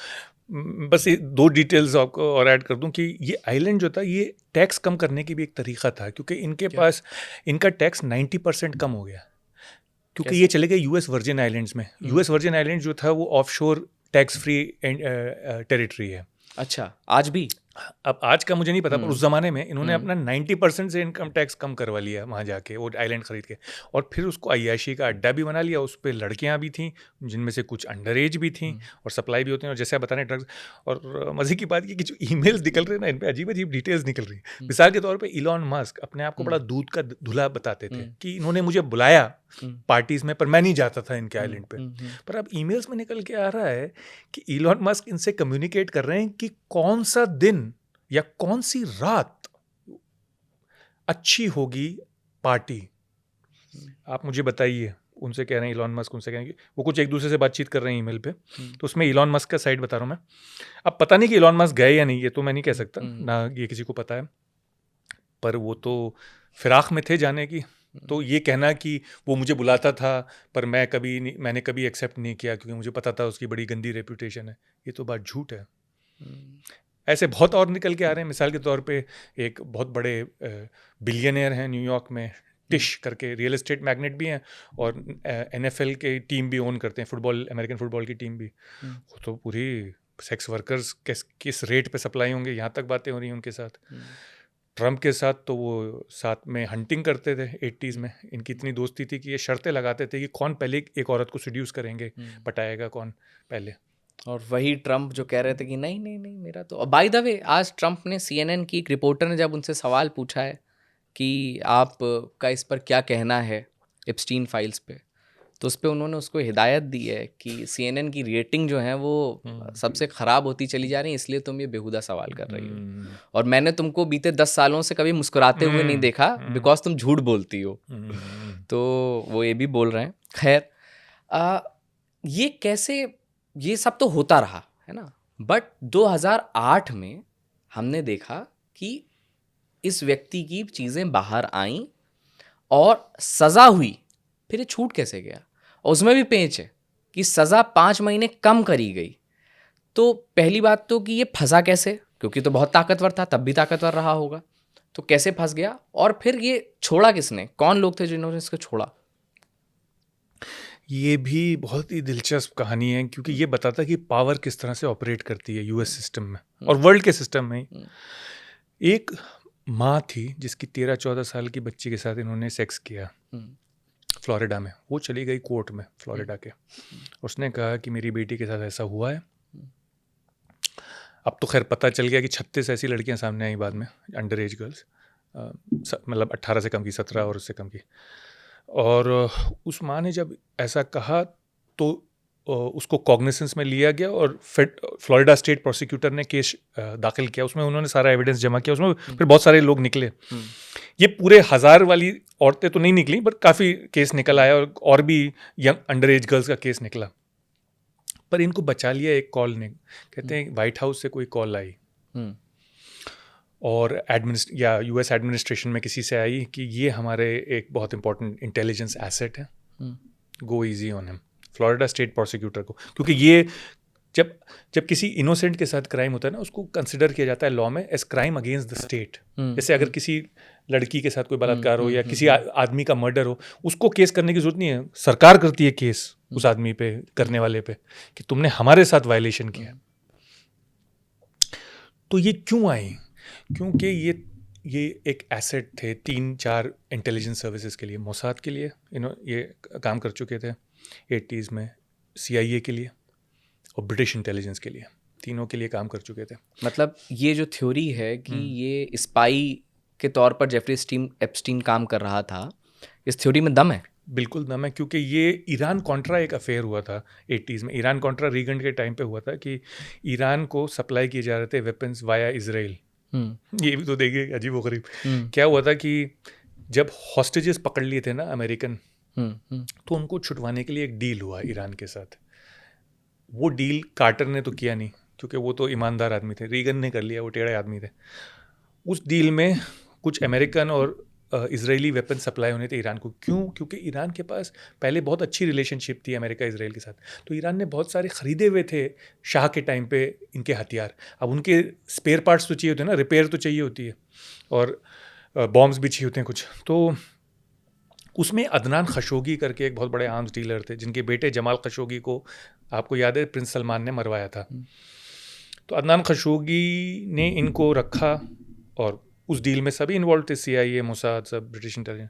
बस ये 2 डिटेल्स आपको और ऐड कर दूं कि ये आइलैंड जो था, ये टैक्स कम करने की भी एक तरीका था, क्योंकि इनके पास इनका टैक्स 90% कम हो गया, क्योंकि ये चले गए यूएस वर्जिन आइलैंड्स में। यूएस वर्जिन आइलैंड जो था वो ऑफशोर टैक्स फ्री टेरिटरी है। अच्छा, आज भी अब आज का मुझे नहीं पता, पर उस ज़माने में इन्होंने हम्म। अपना 90% से इनकम टैक्स कम करवा लिया वहाँ जाके, वो आइलैंड खरीद के, और फिर उसको अय्याशी का अड्डा भी बना लिया। उस पे लड़कियाँ भी थीं, जिनमें से कुछ अंडर एज भी थीं, और सप्लाई भी होती हैं, और जैसे आप बता रहे हैं ड्रग्स। और मज़े की बात ये कि जो ईमेल्स निकल रहे हैं ना, इन पे अजीब-अजीब डिटेल्स निकल रही हैं। मिसाल के तौर पे इलॉन मस्क अपने आप को बड़ा दूध का धुला बताते थे कि इन्होंने मुझे बुलाया पार्टीज़ में, पर मैं नहीं जाता था इनके आइलैंड पे। पर अब ईमेल्स में निकल के आ रहा है कि इलॉन मस्क इनसे कम्युनिकेट कर रहे हैं कि कौन सा दिन या कौन सी रात अच्छी होगी पार्टी। आप मुझे बताइए। उनसे कह रहे हैं, इलॉन मस्क उनसे कह रहे हैं कि वो कुछ एक दूसरे से बातचीत कर रहे हैं ईमेल पे, तो उसमें इलॉन मस्क का साइड बता रहा हूँ मैं। अब पता नहीं कि इलॉन मस्क गए या नहीं, ये तो मैं नहीं कह सकता, ना ये किसी को पता है, पर वो तो फिराक में थे जाने की। तो ये कहना कि वो मुझे बुलाता था पर मैंने कभी एक्सेप्ट नहीं किया क्योंकि मुझे पता था उसकी बड़ी गंदी रेपुटेशन है, ये तो बात झूठ है। ऐसे बहुत और निकल के आ रहे हैं। मिसाल के तौर पे एक बहुत बड़े बिलियनियर हैं न्यूयॉर्क में, टिश करके, रियल एस्टेट मैग्नेट भी हैं, और NFL के टीम भी ओन करते हैं, फुटबॉल, अमेरिकन फुटबॉल की टीम भी। वो तो पूरी सेक्स वर्कर्स किस रेट पे सप्लाई होंगे, यहाँ तक बातें हो रही हैं उनके साथ। ट्रम्प के साथ तो वो साथ में हंटिंग करते थे 80s में। इनकी इतनी दोस्ती थी कि ये शर्तें लगाते थे कि कौन पहले एक औरत को सीड्यूस करेंगे, पटाएगा कौन पहले। और वही ट्रम्प जो कह रहे थे कि नहीं नहीं नहीं मेरा तो। बाय द वे, आज ट्रम्प ने, CNN की एक रिपोर्टर ने जब उनसे सवाल पूछा है कि आप का इस पर क्या कहना है एप्स्टीन फाइल्स पे, तो उस पर उन्होंने उसको हिदायत दी है कि CNN की रेटिंग जो है वो सबसे ख़राब होती चली जा रही है, इसलिए तुम ये बेहुदा सवाल कर रही हो, और मैंने तुमको बीते 10 सालों से कभी मुस्कुराते हुए नहीं देखा, बिकॉज तुम झूठ बोलती हो। तो वो ये भी बोल रहे हैं। खैर, ये कैसे, ये सब तो होता रहा है ना, बट 2008 में हमने देखा कि इस व्यक्ति की चीज़ें बाहर आईं और सज़ा हुई। फिर ये छूट कैसे गया? और उसमें भी पेंच है कि सज़ा 5 महीने कम करी गई। तो पहली बात तो कि ये फंसा कैसे, क्योंकि तो बहुत ताकतवर था, तब भी ताकतवर रहा होगा, तो कैसे फंस गया? और फिर ये छोड़ा किसने? कौन लोग थे जिन्होंने इसको छोड़ा? ये भी बहुत ही दिलचस्प कहानी है, क्योंकि ये बताता है कि पावर किस तरह से ऑपरेट करती है यूएस सिस्टम में और वर्ल्ड के सिस्टम में। एक माँ थी जिसकी 13-14 साल की बच्ची के साथ इन्होंने सेक्स किया फ्लोरिडा में। वो चली गई कोर्ट में फ्लोरिडा के, उसने कहा कि मेरी बेटी के साथ ऐसा हुआ है। अब तो खैर पता चल गया कि 36 ऐसी लड़कियां सामने आई बाद में, अंडर एज गर्ल्स, मतलब 18 से कम की, 17 और उससे कम की। और उस माँ ने जब ऐसा कहा तो उसको कॉग्निसेंस में लिया गया और फ्लोरिडा स्टेट प्रोसिक्यूटर ने केस दाखिल किया। उसमें उन्होंने सारा एविडेंस जमा किया, उसमें फिर बहुत सारे लोग निकले। ये पूरे 1000 वाली औरतें तो नहीं निकली, बट काफ़ी केस निकल आया, और भी यंग अंडर एज गर्ल्स का केस निकला। पर इनको बचा लिया एक कॉल ने, कहते हैं व्हाइट हाउस से कोई कॉल आई और यूएस एडमिनिस्ट्रेशन में किसी से आई कि ये हमारे एक बहुत इंपॉर्टेंट इंटेलिजेंस एसेट है, गो easy on him, Florida state prosecutor को। क्योंकि ये जब किसी इनोसेंट के साथ क्राइम होता है ना, उसको कंसिडर किया जाता है लॉ में as crime against the state. जैसे अगर किसी लड़की के साथ कोई बलात्कार हो या किसी आदमी का मर्डर हो, उसको केस करने की जरूरत नहीं है, सरकार करती है केस उस आदमी पे, करने वाले पे, कि तुमने हमारे साथ वायलेशन किया। तो ये क्यों आई? क्योंकि ये एक एसेट थे 3-4 इंटेलिजेंस सर्विसेज के लिए। मोसाद के लिए ये काम कर चुके थे 80s में, CIA के लिए और ब्रिटिश इंटेलिजेंस के लिए, तीनों के लिए काम कर चुके थे। मतलब ये जो थ्योरी है कि ये स्पाई के तौर पर जेफरी एप्स्टीन काम कर रहा था, इस थ्योरी में दम है? बिल्कुल दम है, क्योंकि ये ईरान कॉन्ट्रा एक अफेयर हुआ था 80s में। ईरान कॉन्ट्रा रीगन के टाइम पे हुआ था कि ईरान को सप्लाई किए जा रहे थे वेपन्स वाया इजराइल। ये भी तो देखिए अजीब व गरीब। क्या हुआ था कि जब हॉस्टेजेस पकड़ लिए थे ना अमेरिकन, तो उनको छुटवाने के लिए एक डील हुआ ईरान के साथ। वो डील कार्टर ने तो किया नहीं, क्योंकि वो तो ईमानदार आदमी थे। रीगन ने कर लिया, वो टेढ़े आदमी थे। उस डील में कुछ अमेरिकन और इजरायली वेपन सप्लाई होने थे ईरान को। क्यों? क्योंकि ईरान के पास पहले बहुत अच्छी रिलेशनशिप थी अमेरिका इजराइल के साथ, तो ईरान ने बहुत सारे ख़रीदे हुए थे शाह के टाइम पे इनके हथियार। अब उनके स्पेयर पार्ट्स तो चाहिए होते हैं ना, रिपेयर तो चाहिए होती है, और बॉम्ब्स भी चाहिए होते हैं कुछ। तो उसमें अदनान खशोगी करके एक बहुत बड़े आर्म्स डीलर थे, जिनके बेटे जमाल खशोगी को, आपको याद है, प्रिंस सलमान ने मरवाया था। तो अदनान खशोगी ने इनको रखा और उस डील में सभी इन्वॉल्व थे, CIA, मोसाद, सब ब्रिटिश इंटेलिजेंस।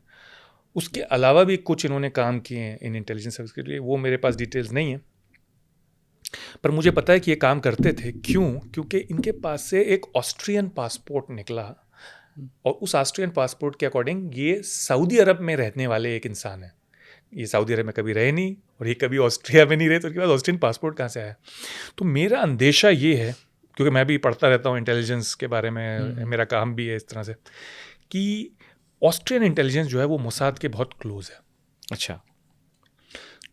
उसके अलावा भी कुछ इन्होंने काम किए हैं इन इंटेलिजेंस सर्विस के लिए, वो मेरे पास डिटेल्स नहीं है, पर मुझे पता है कि ये काम करते थे। क्यों? क्योंकि इनके पास से एक ऑस्ट्रियन पासपोर्ट निकला और उस ऑस्ट्रियन पासपोर्ट के अकॉर्डिंग ये सऊदी अरब में रहने वाले एक इंसान है। ये सऊदी अरब में कभी रहे नहीं और ये कभी ऑस्ट्रिया में नहीं रहे, तो उसके बाद ऑस्ट्रियन पासपोर्ट कहाँ से आया? तो मेरा अंदेशा ये है, क्योंकि मैं भी पढ़ता रहता हूँ इंटेलिजेंस के बारे में, मेरा काम भी है इस तरह से, कि ऑस्ट्रियन इंटेलिजेंस जो है वो मोसाद के बहुत क्लोज है। अच्छा।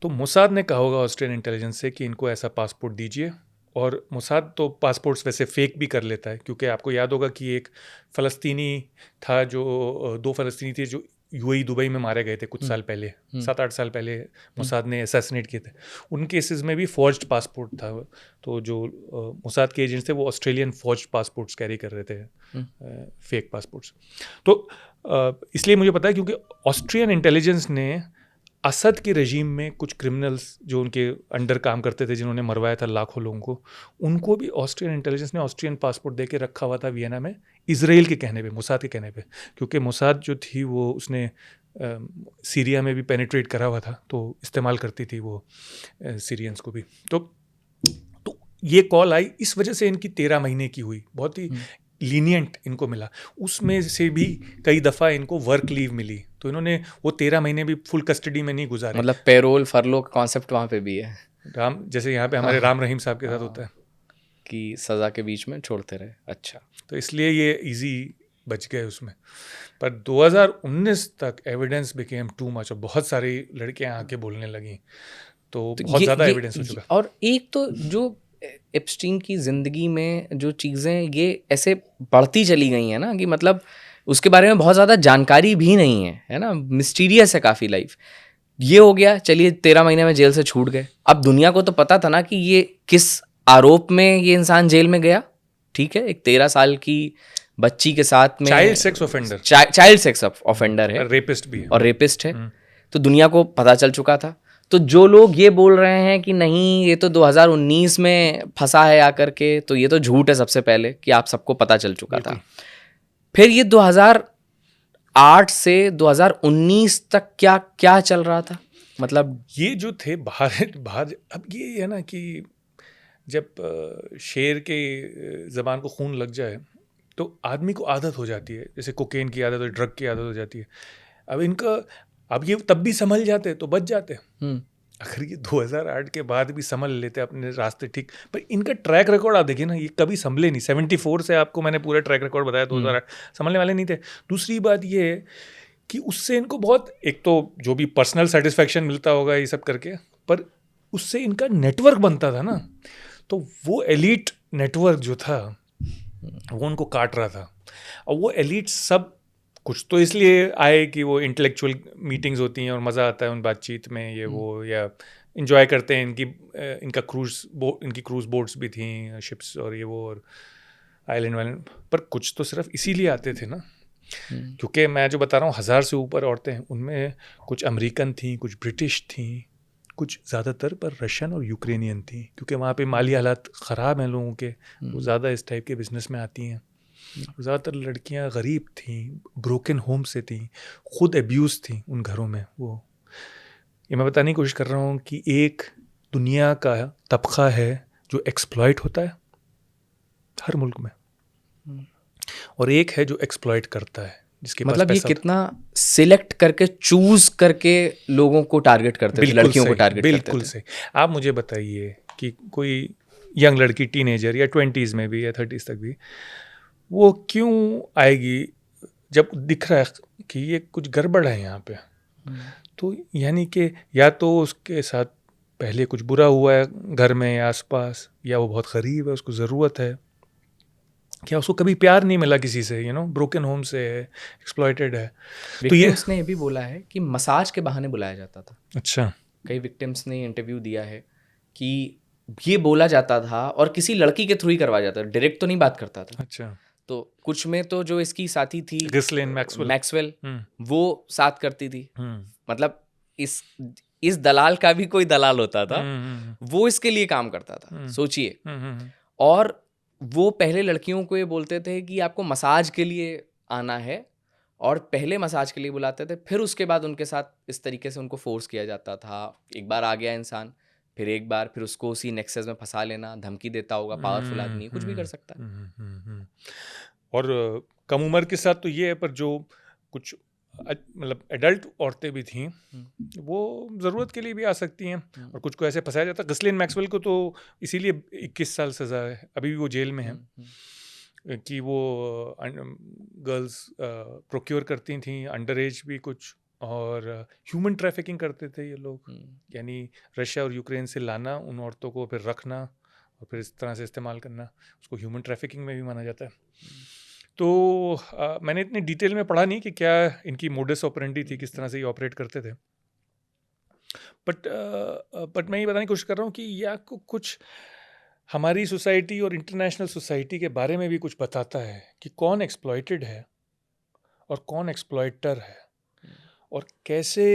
तो मोसाद ने कहा होगा ऑस्ट्रियन इंटेलिजेंस से कि इनको ऐसा पासपोर्ट दीजिए, और मोसाद तो पासपोर्ट्स वैसे फेक भी कर लेता है, क्योंकि आपको याद होगा कि एक फ़लस्तीनी था, जो 2 फ़लस्तीनी थे जो UAE दुबई में मारे गए थे कुछ साल पहले, 7-8 साल पहले मोसाद ने असैसिनेट किए थे। उन केसेस में भी फॉर्ज्ड पासपोर्ट था, तो जो मोसाद के एजेंट्स थे वो ऑस्ट्रेलियन फॉर्ज्ड पासपोर्ट्स कैरी कर रहे थे, फेक पासपोर्ट्स। तो इसलिए मुझे पता है, क्योंकि ऑस्ट्रियन इंटेलिजेंस ने असद के रजीम में कुछ क्रिमिनल्स जो उनके अंडर काम करते थे, जिन्होंने मरवाया था लाखों लोगों को, उनको भी ऑस्ट्रियन इंटेलिजेंस ने ऑस्ट्रियन पासपोर्ट दे के रखा हुआ था वियना में, इजराइल के कहने पे, मोसाद के कहने पे, क्योंकि मोसाद जो थी वो उसने सीरिया में भी पेनिट्रेट करा हुआ था, तो इस्तेमाल करती थी वो सीरियंस को भी। तो ये कॉल आई, इस वजह से इनकी 13 महीने की हुई, बहुत ही लीनियंट इनको मिला। उसमें से भी कई दफ़ा इनको वर्क लीव मिली, तो इन्होंने वो 13 महीने भी फुल कस्टडी में नहीं गुजारे। मतलब पेरोल फरलो का कॉन्सेप्ट वहाँ पे भी है, जैसे यहाँ पे हमारे राम रहीम साहब के साथ होता है कि सज़ा के बीच में छोड़ते रहे। अच्छा, तो इसलिए ये इजी बच गए उसमें। पर 2019 तक एविडेंस बिकेम टू मच, और बहुत सारी लड़कियां आके बोलने लगी, तो बहुत ज़्यादा एविडेंस हो चुका। और एक तो जो एप्स्टीन की ज़िंदगी में जो चीज़ें ये ऐसे बढ़ती चली गई हैं ना, कि मतलब उसके बारे में बहुत ज़्यादा जानकारी भी नहीं है ना, मिस्टीरियस है काफ़ी लाइफ। ये हो गया, चलिए 13 महीने में जेल से छूट गए। अब दुनिया को तो पता था ना कि ये किस आरोप में ये इंसान जेल में गया, ठीक है, एक 13 साल की बच्ची के साथ में, child sex offender, child sex offender है, रेपिस्ट भी है, और रेपिस्ट है। तो दुनिया को पता चल चुका था। तो जो लोग ये बोल रहे हैं कि नहीं ये तो 2019 में फंसा है आकर के, तो ये तो झूठ है सबसे पहले, कि आप सबको पता चल चुका था। फिर ये 2008 से 2019 तक क्या क्या चल रहा था? मतलब ये जो थे बाहर अब ये है ना कि जब शेर के ज़बान को खून लग जाए तो आदमी को आदत हो जाती है, जैसे कोकेन की आदत, ड्रग की आदत हो जाती है। अब ये तब भी संभल जाते तो बच जाते। अगर ये 2008 के बाद भी संभल लेते अपने रास्ते ठीक, पर इनका ट्रैक रिकॉर्ड आप देखिए ना, ये कभी संभले नहीं। 74 से आपको मैंने पूरा ट्रैक रिकॉर्ड बताया, 2008 संभलने वाले नहीं थे। दूसरी बात ये है कि उससे इनको बहुत, एक तो जो भी पर्सनल सेटिस्फैक्शन मिलता होगा ये सब करके, पर उससे इनका नेटवर्क बनता था ना, तो वो एलीट नेटवर्क जो था वो उनको काट रहा था। और वो एलीट सब कुछ तो इसलिए आए कि वो इंटेलेक्चुअल मीटिंग्स होती हैं और मज़ा आता है उन बातचीत में, ये वो, या इन्जॉय करते हैं। इनकी क्रूज़ बोट्स भी थी, शिप्स और ये वो, और आइलैंड वाइलैंड, पर कुछ तो सिर्फ इसीलिए आते थे ना, क्योंकि मैं जो बता रहा हूँ 1000 से ऊपर औरतें हैं, उनमें कुछ अमेरिकन थी, कुछ ब्रिटिश थी, कुछ ज़्यादातर पर रशियन और यूक्रेनियन थी, क्योंकि वहाँ पे माली हालात ख़राब हैं लोगों के, वो ज़्यादा इस टाइप के बिजनेस में आती हैं। ज़्यादातर लड़कियां गरीब थीं, ब्रोकन होम से थीं, खुद अब्यूज़ थीं उन घरों में। वो ये मैं बताने की कोशिश कर रहा हूँ कि एक दुनिया का तबका है जो एक्सप्लॉइट होता है हर मुल्क में, और एक है जो एक्सप्लॉइट करता है, जिसके मतलब पास ये कितना सिलेक्ट करके चूज करके लोगों को टारगेट करते थे, लड़कियों को टारगेट करते थे। बिल्कुल सही। आप मुझे बताइए कि कोई यंग लड़की, टीनेजर या 20s में भी या 30s तक भी, वो क्यों आएगी जब दिख रहा है कि ये कुछ गड़बड़ है यहाँ पे? तो यानी कि या तो उसके साथ पहले कुछ बुरा हुआ है घर में या आसपास, या वो बहुत गरीब है, उसको ज़रूरत है, क्या उसको कभी प्यार नहीं मिला किसी से, ब्रोकन होम से है, एक्सप्लॉइटेड है। तो ये उसने ये भी बोला है कि मसाज के बहाने बुलाया जाता था। अच्छा। कई विक्टिम्स ने इंटरव्यू दिया है कि ये बोला जाता था और किसी लड़की के थ्रू ही करवाया जाता था, डायरेक्ट तो नहीं बात करता था। अच्छा। तो कुछ में तो जो इसकी साथी थी गिस्लेन मैक्सवेल, वो साथ करती थी। मतलब इस दलाल का भी कोई दलाल होता था, वो इसके लिए काम करता था, सोचिए। और वो पहले लड़कियों को ये बोलते थे कि आपको मसाज के लिए आना है, और पहले मसाज के लिए बुलाते थे, फिर उसके बाद उनके साथ इस तरीके से उनको फोर्स किया जाता था। एक बार आ गया इंसान, फिर एक बार फिर उसको उसी नेक्सस में फंसा लेना, धमकी देता होगा, पावरफुल आदमी है, कुछ भी कर सकता है। और कम उम्र के साथ तो ये है, पर जो कुछ मतलब एडल्ट औरतें भी थीं, वो ज़रूरत के लिए भी आ सकती हैं, और कुछ को ऐसे फंसाया जाता है। गhislaine मैक्सवेल को तो इसीलिए 21 साल सज़ा है, अभी भी वो जेल में है, कि वो गर्ल्स प्रोक्योर करती थीं, अंडर एज भी कुछ, और ह्यूमन ट्रैफिकिंग करते थे ये लोग, यानी रशिया और यूक्रेन से लाना उन औरतों को, फिर रखना और फिर इस तरह से इस्तेमाल करना, उसको ह्यूमन ट्रैफिकिंग में भी माना जाता है। तो मैंने इतनी डिटेल में पढ़ा नहीं कि क्या इनकी मोडस ऑपरेंडी थी, किस तरह से ये ऑपरेट करते थे, बट मैं ये बताने की कोशिश कर रहा हूँ कि यह कुछ हमारी सोसाइटी और इंटरनेशनल सोसाइटी के बारे में भी कुछ बताता है कि कौन एक्सप्लॉइटेड है और कौन एक्सप्लॉइटर है, और कैसे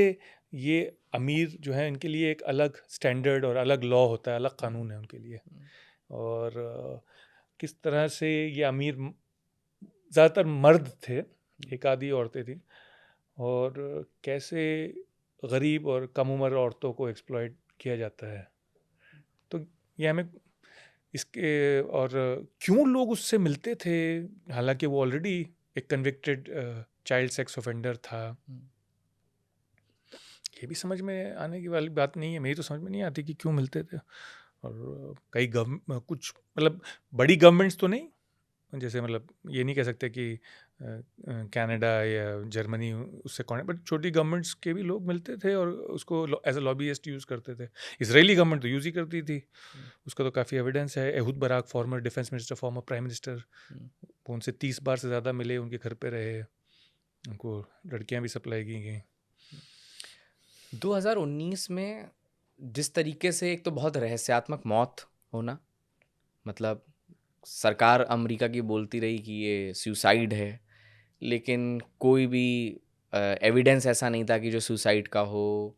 ये अमीर जो है इनके लिए एक अलग स्टैंडर्ड और अलग लॉ होता है, अलग कानून है उनके लिए, और किस तरह से ये अमीर ज़्यादातर मर्द थे, एक आधी औरतें थी, और कैसे गरीब और कम उम्र औरतों को एक्सप्लॉइट किया जाता है। तो ये हमें इसके, और क्यों लोग उससे मिलते थे, हालांकि वो ऑलरेडी एक कन्विक्टेड चाइल्ड सेक्स ऑफेंडर था, ये भी समझ में आने की वाली बात नहीं है। मेरी तो समझ में नहीं आती कि क्यों मिलते थे। और कई कुछ मतलब बड़ी गवर्नमेंट्स तो नहीं, जैसे मतलब ये नहीं कह सकते कि कनाडा या जर्मनी उससे कौन है, बट छोटी गवर्नमेंट्स के भी लोग मिलते थे और उसको एज अ लॉबीइस्ट यूज़ करते थे। इजरायली गवर्नमेंट तो यूज़ ही करती थी, उसका तो काफ़ी एविडेंस है। Ehud Barak, farmer defence minister, former prime minister, वो उनसे 30 बार से ज़्यादा मिले, उनके घर पे रहे, उनको लड़कियां भी सप्लाई की गई। 2019 में जिस तरीके से, एक तो बहुत रहस्यात्मक मौत होना, मतलब सरकार अमेरिका की बोलती रही कि ये सुसाइड है, लेकिन कोई भी एविडेंस ऐसा नहीं था कि जो सुसाइड का हो।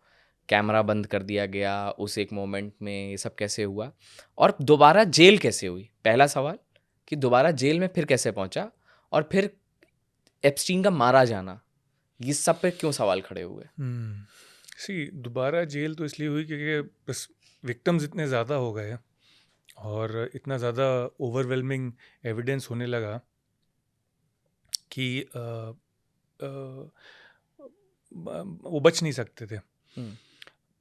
कैमरा बंद कर दिया गया उस एक मोमेंट में, ये सब कैसे हुआ, और दोबारा जेल कैसे हुई, पहला सवाल कि दोबारा जेल में फिर कैसे पहुंचा, और फिर एप्स्टीन का मारा जाना, ये सब पे क्यों सवाल खड़े हुए? दोबारा जेल तो इसलिए हुई क्योंकि बस विक्टिम्स इतने ज़्यादा हो गए और इतना ज़्यादा ओवरवेलमिंग एविडेंस होने लगा कि वो बच नहीं सकते थे।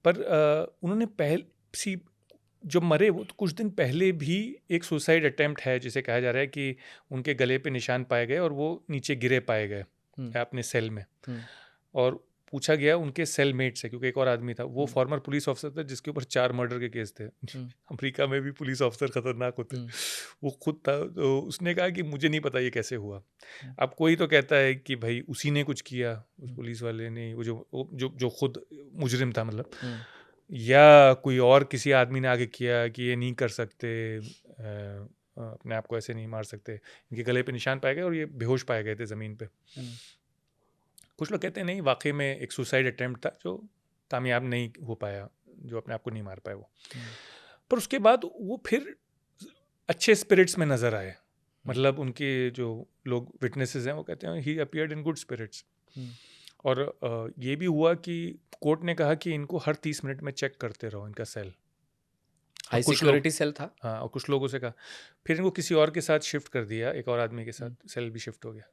पर उन्होंने जब मरे वो तो कुछ दिन पहले भी एक सुसाइड अटेम्प्ट है, जिसे कहा जा रहा है कि उनके गले पे निशान पाए गए और वो नीचे गिरे पाए गए अपने सेल में, और पूछा गया उनके सेलमेट से, क्योंकि एक और आदमी था, वो फॉर्मर पुलिस ऑफिसर था जिसके ऊपर 4 मर्डर के केस थे। अमेरिका में भी पुलिस ऑफिसर खतरनाक होते, वो खुद था। तो उसने कहा कि मुझे नहीं पता ये कैसे हुआ। अब कोई तो कहता है कि भाई उसी ने कुछ किया, उस पुलिस वाले ने, वो जो खुद मुजरिम था मतलब, या कोई और किसी आदमी ने आगे किया कि ये नहीं कर सकते, अपने आप को ऐसे नहीं मार सकते। इनके गले पे निशान पाए गए और ये बेहोश पाए गए थे ज़मीन पे। कुछ लोग कहते हैं नहीं, वाकई में एक सुसाइड अटेम्प्ट था जो कामयाब नहीं हो पाया, जो अपने आप को नहीं मार पाए वो। पर उसके बाद वो फिर अच्छे स्पिरिट्स में नज़र आए, मतलब उनके जो लोग विटनेसेस हैं वो कहते हैं ही अपीयर्ड इन गुड स्पिरिट्स। और ये भी हुआ कि कोर्ट ने कहा कि इनको हर 30 मिनट में चेक करते रहो इनका सेल, हाई सिक्योरिटी सेल था। हाँ, और कुछ लोगों से कहा, फिर इनको किसी और के साथ शिफ्ट कर दिया, एक और आदमी के साथ सेल भी शिफ्ट हो गया,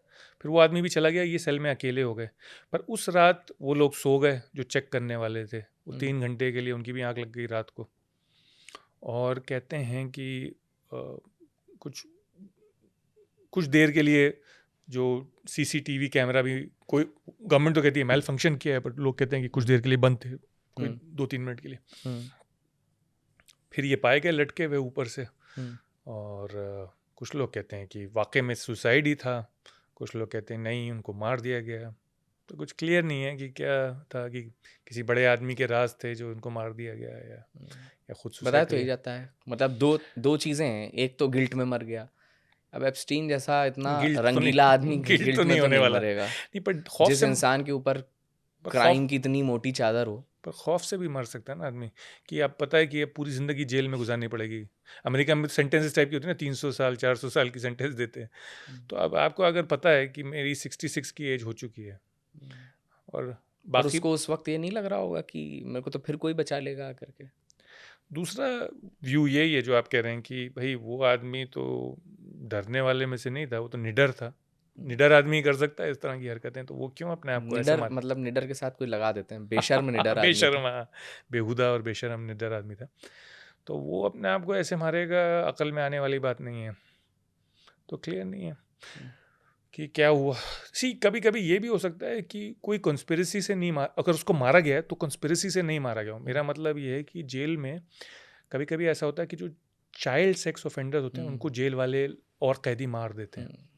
फिर वो आदमी भी चला गया, ये सेल में अकेले हो गए। पर उस रात वो लोग सो गए जो चेक करने वाले थे, वो 3 घंटे के लिए उनकी भी आँख लग गई रात को। और कहते हैं कि कुछ देर के लिए जो CCTV कैमरा भी, कोई गवर्नमेंट तो कहती है मेल फंक्शन किया है, पर लोग कहते हैं कि कुछ देर के लिए बंद थे, कोई 2-3 मिनट के लिए। फिर ये पाए गए लटके हुए ऊपर से, और कुछ लोग कहते हैं कि वाकई में सुसाइड ही था, कुछ लोग कहते हैं नहीं उनको मार दिया गया। तो कुछ क्लियर नहीं है कि क्या था, कि किसी बड़े आदमी के राज थे जो उनको मार दिया गया या खुद बताया तो यही जाता है। मतलब दो चीज़ें हैं, एक तो गिल्ट में मर गया, अब एप्स्टीन जैसा इतना रंगीला आदमी गिल्ट तो नहीं होने वाला मरेगा। जिस इंसान के ऊपर क्राइम की इतनी मोटी चादर हो। पर खौफ से भी मर सकता है ना आदमी, कि आप पता है कि ये पूरी ज़िंदगी जेल में गुजारनी पड़ेगी। अमेरिका में सेंटेंस इस टाइप की होती है ना, 300 साल 400 साल की सेंटेंस देते हैं। तो अब आपको अगर पता है कि मेरी 66 की एज हो चुकी है और पर बाकी उसको उस वक्त ये नहीं लग रहा होगा कि मेरे को तो फिर कोई बचा लेगा करके। दूसरा व्यू यही है जो आप कह रहे हैं कि भाई वो आदमी तो डरने वाले में से नहीं था, वो तो निडर था। निडर आदमी कर सकता है इस तरह की हरकतें, तो वो क्यों अपने आप को ऐसे निडर मतलब निडर के साथ कोई लगा देते हैं, बेशर्म निडर आदमी था। बेशर्म, हाँ, बेहुदा और बेशर्म निडर आदमी था, तो वो अपने आप को ऐसे मारेगा, अकल में आने वाली बात नहीं है। तो क्लियर नहीं है कि क्या हुआ। कभी कभी ये भी हो सकता है कि कोई कॉन्स्पिरेसी से नहीं अगर उसको मारा गया है तो कॉन्स्पिरेसी से नहीं मारा गया हो। मेरा मतलब ये है कि जेल में कभी कभी ऐसा होता है कि जो चाइल्ड सेक्स ऑफेंडर्स होते हैं उनको जेल वाले और कैदी मार देते हैं।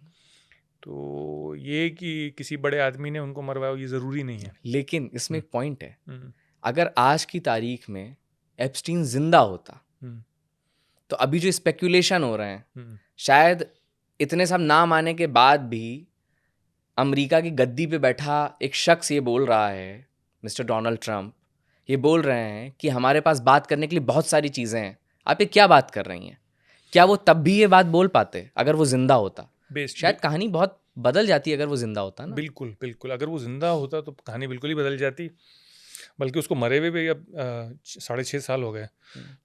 तो ये कि किसी बड़े आदमी ने उनको मरवाया ये ज़रूरी नहीं है। लेकिन इसमें एक पॉइंट है, अगर आज की तारीख में एप्स्टीन जिंदा होता तो अभी जो स्पेकुलेशन हो रहे हैं, शायद इतने सब नाम आने के बाद भी अमेरिका की गद्दी पे बैठा एक शख्स ये बोल रहा है, मिस्टर डोनाल्ड ट्रंप ये बोल रहे हैं कि हमारे पास बात करने के लिए बहुत सारी चीज़ें हैं, आप ये क्या बात कर रही हैं। क्या वो तब भी ये बात बोल पाते अगर वो जिंदा होता? शायद कहानी बहुत बदल जाती अगर वो जिंदा होता ना। बिल्कुल बिल्कुल, अगर वो जिंदा होता तो कहानी बिल्कुल ही बदल जाती। बल्कि उसको मरे हुए भी अब 6.5 साल हो गए,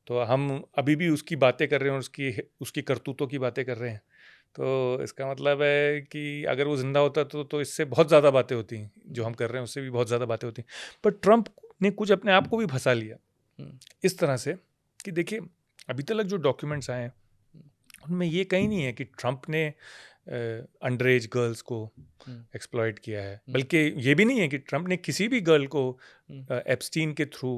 तो हम अभी भी उसकी बातें कर रहे हैं और उसकी करतूतों की बातें कर रहे हैं। तो इसका मतलब है कि अगर वो जिंदा होता तो इससे बहुत ज़्यादा बातें होती, जो हम कर रहे हैं उससे भी बहुत ज़्यादा बातें होती। पर ट्रंप ने कुछ अपने आप को भी फंसा लिया इस तरह से कि देखिए अभी तक जो डॉक्यूमेंट्स आए हैं उनमें ये कहीं नहीं है कि ट्रंप ने अंडर एज गर्ल्स को एक्सप्लॉइट किया है, बल्कि ये भी नहीं है कि ट्रंप ने किसी भी गर्ल को एप्स्टीन के थ्रू,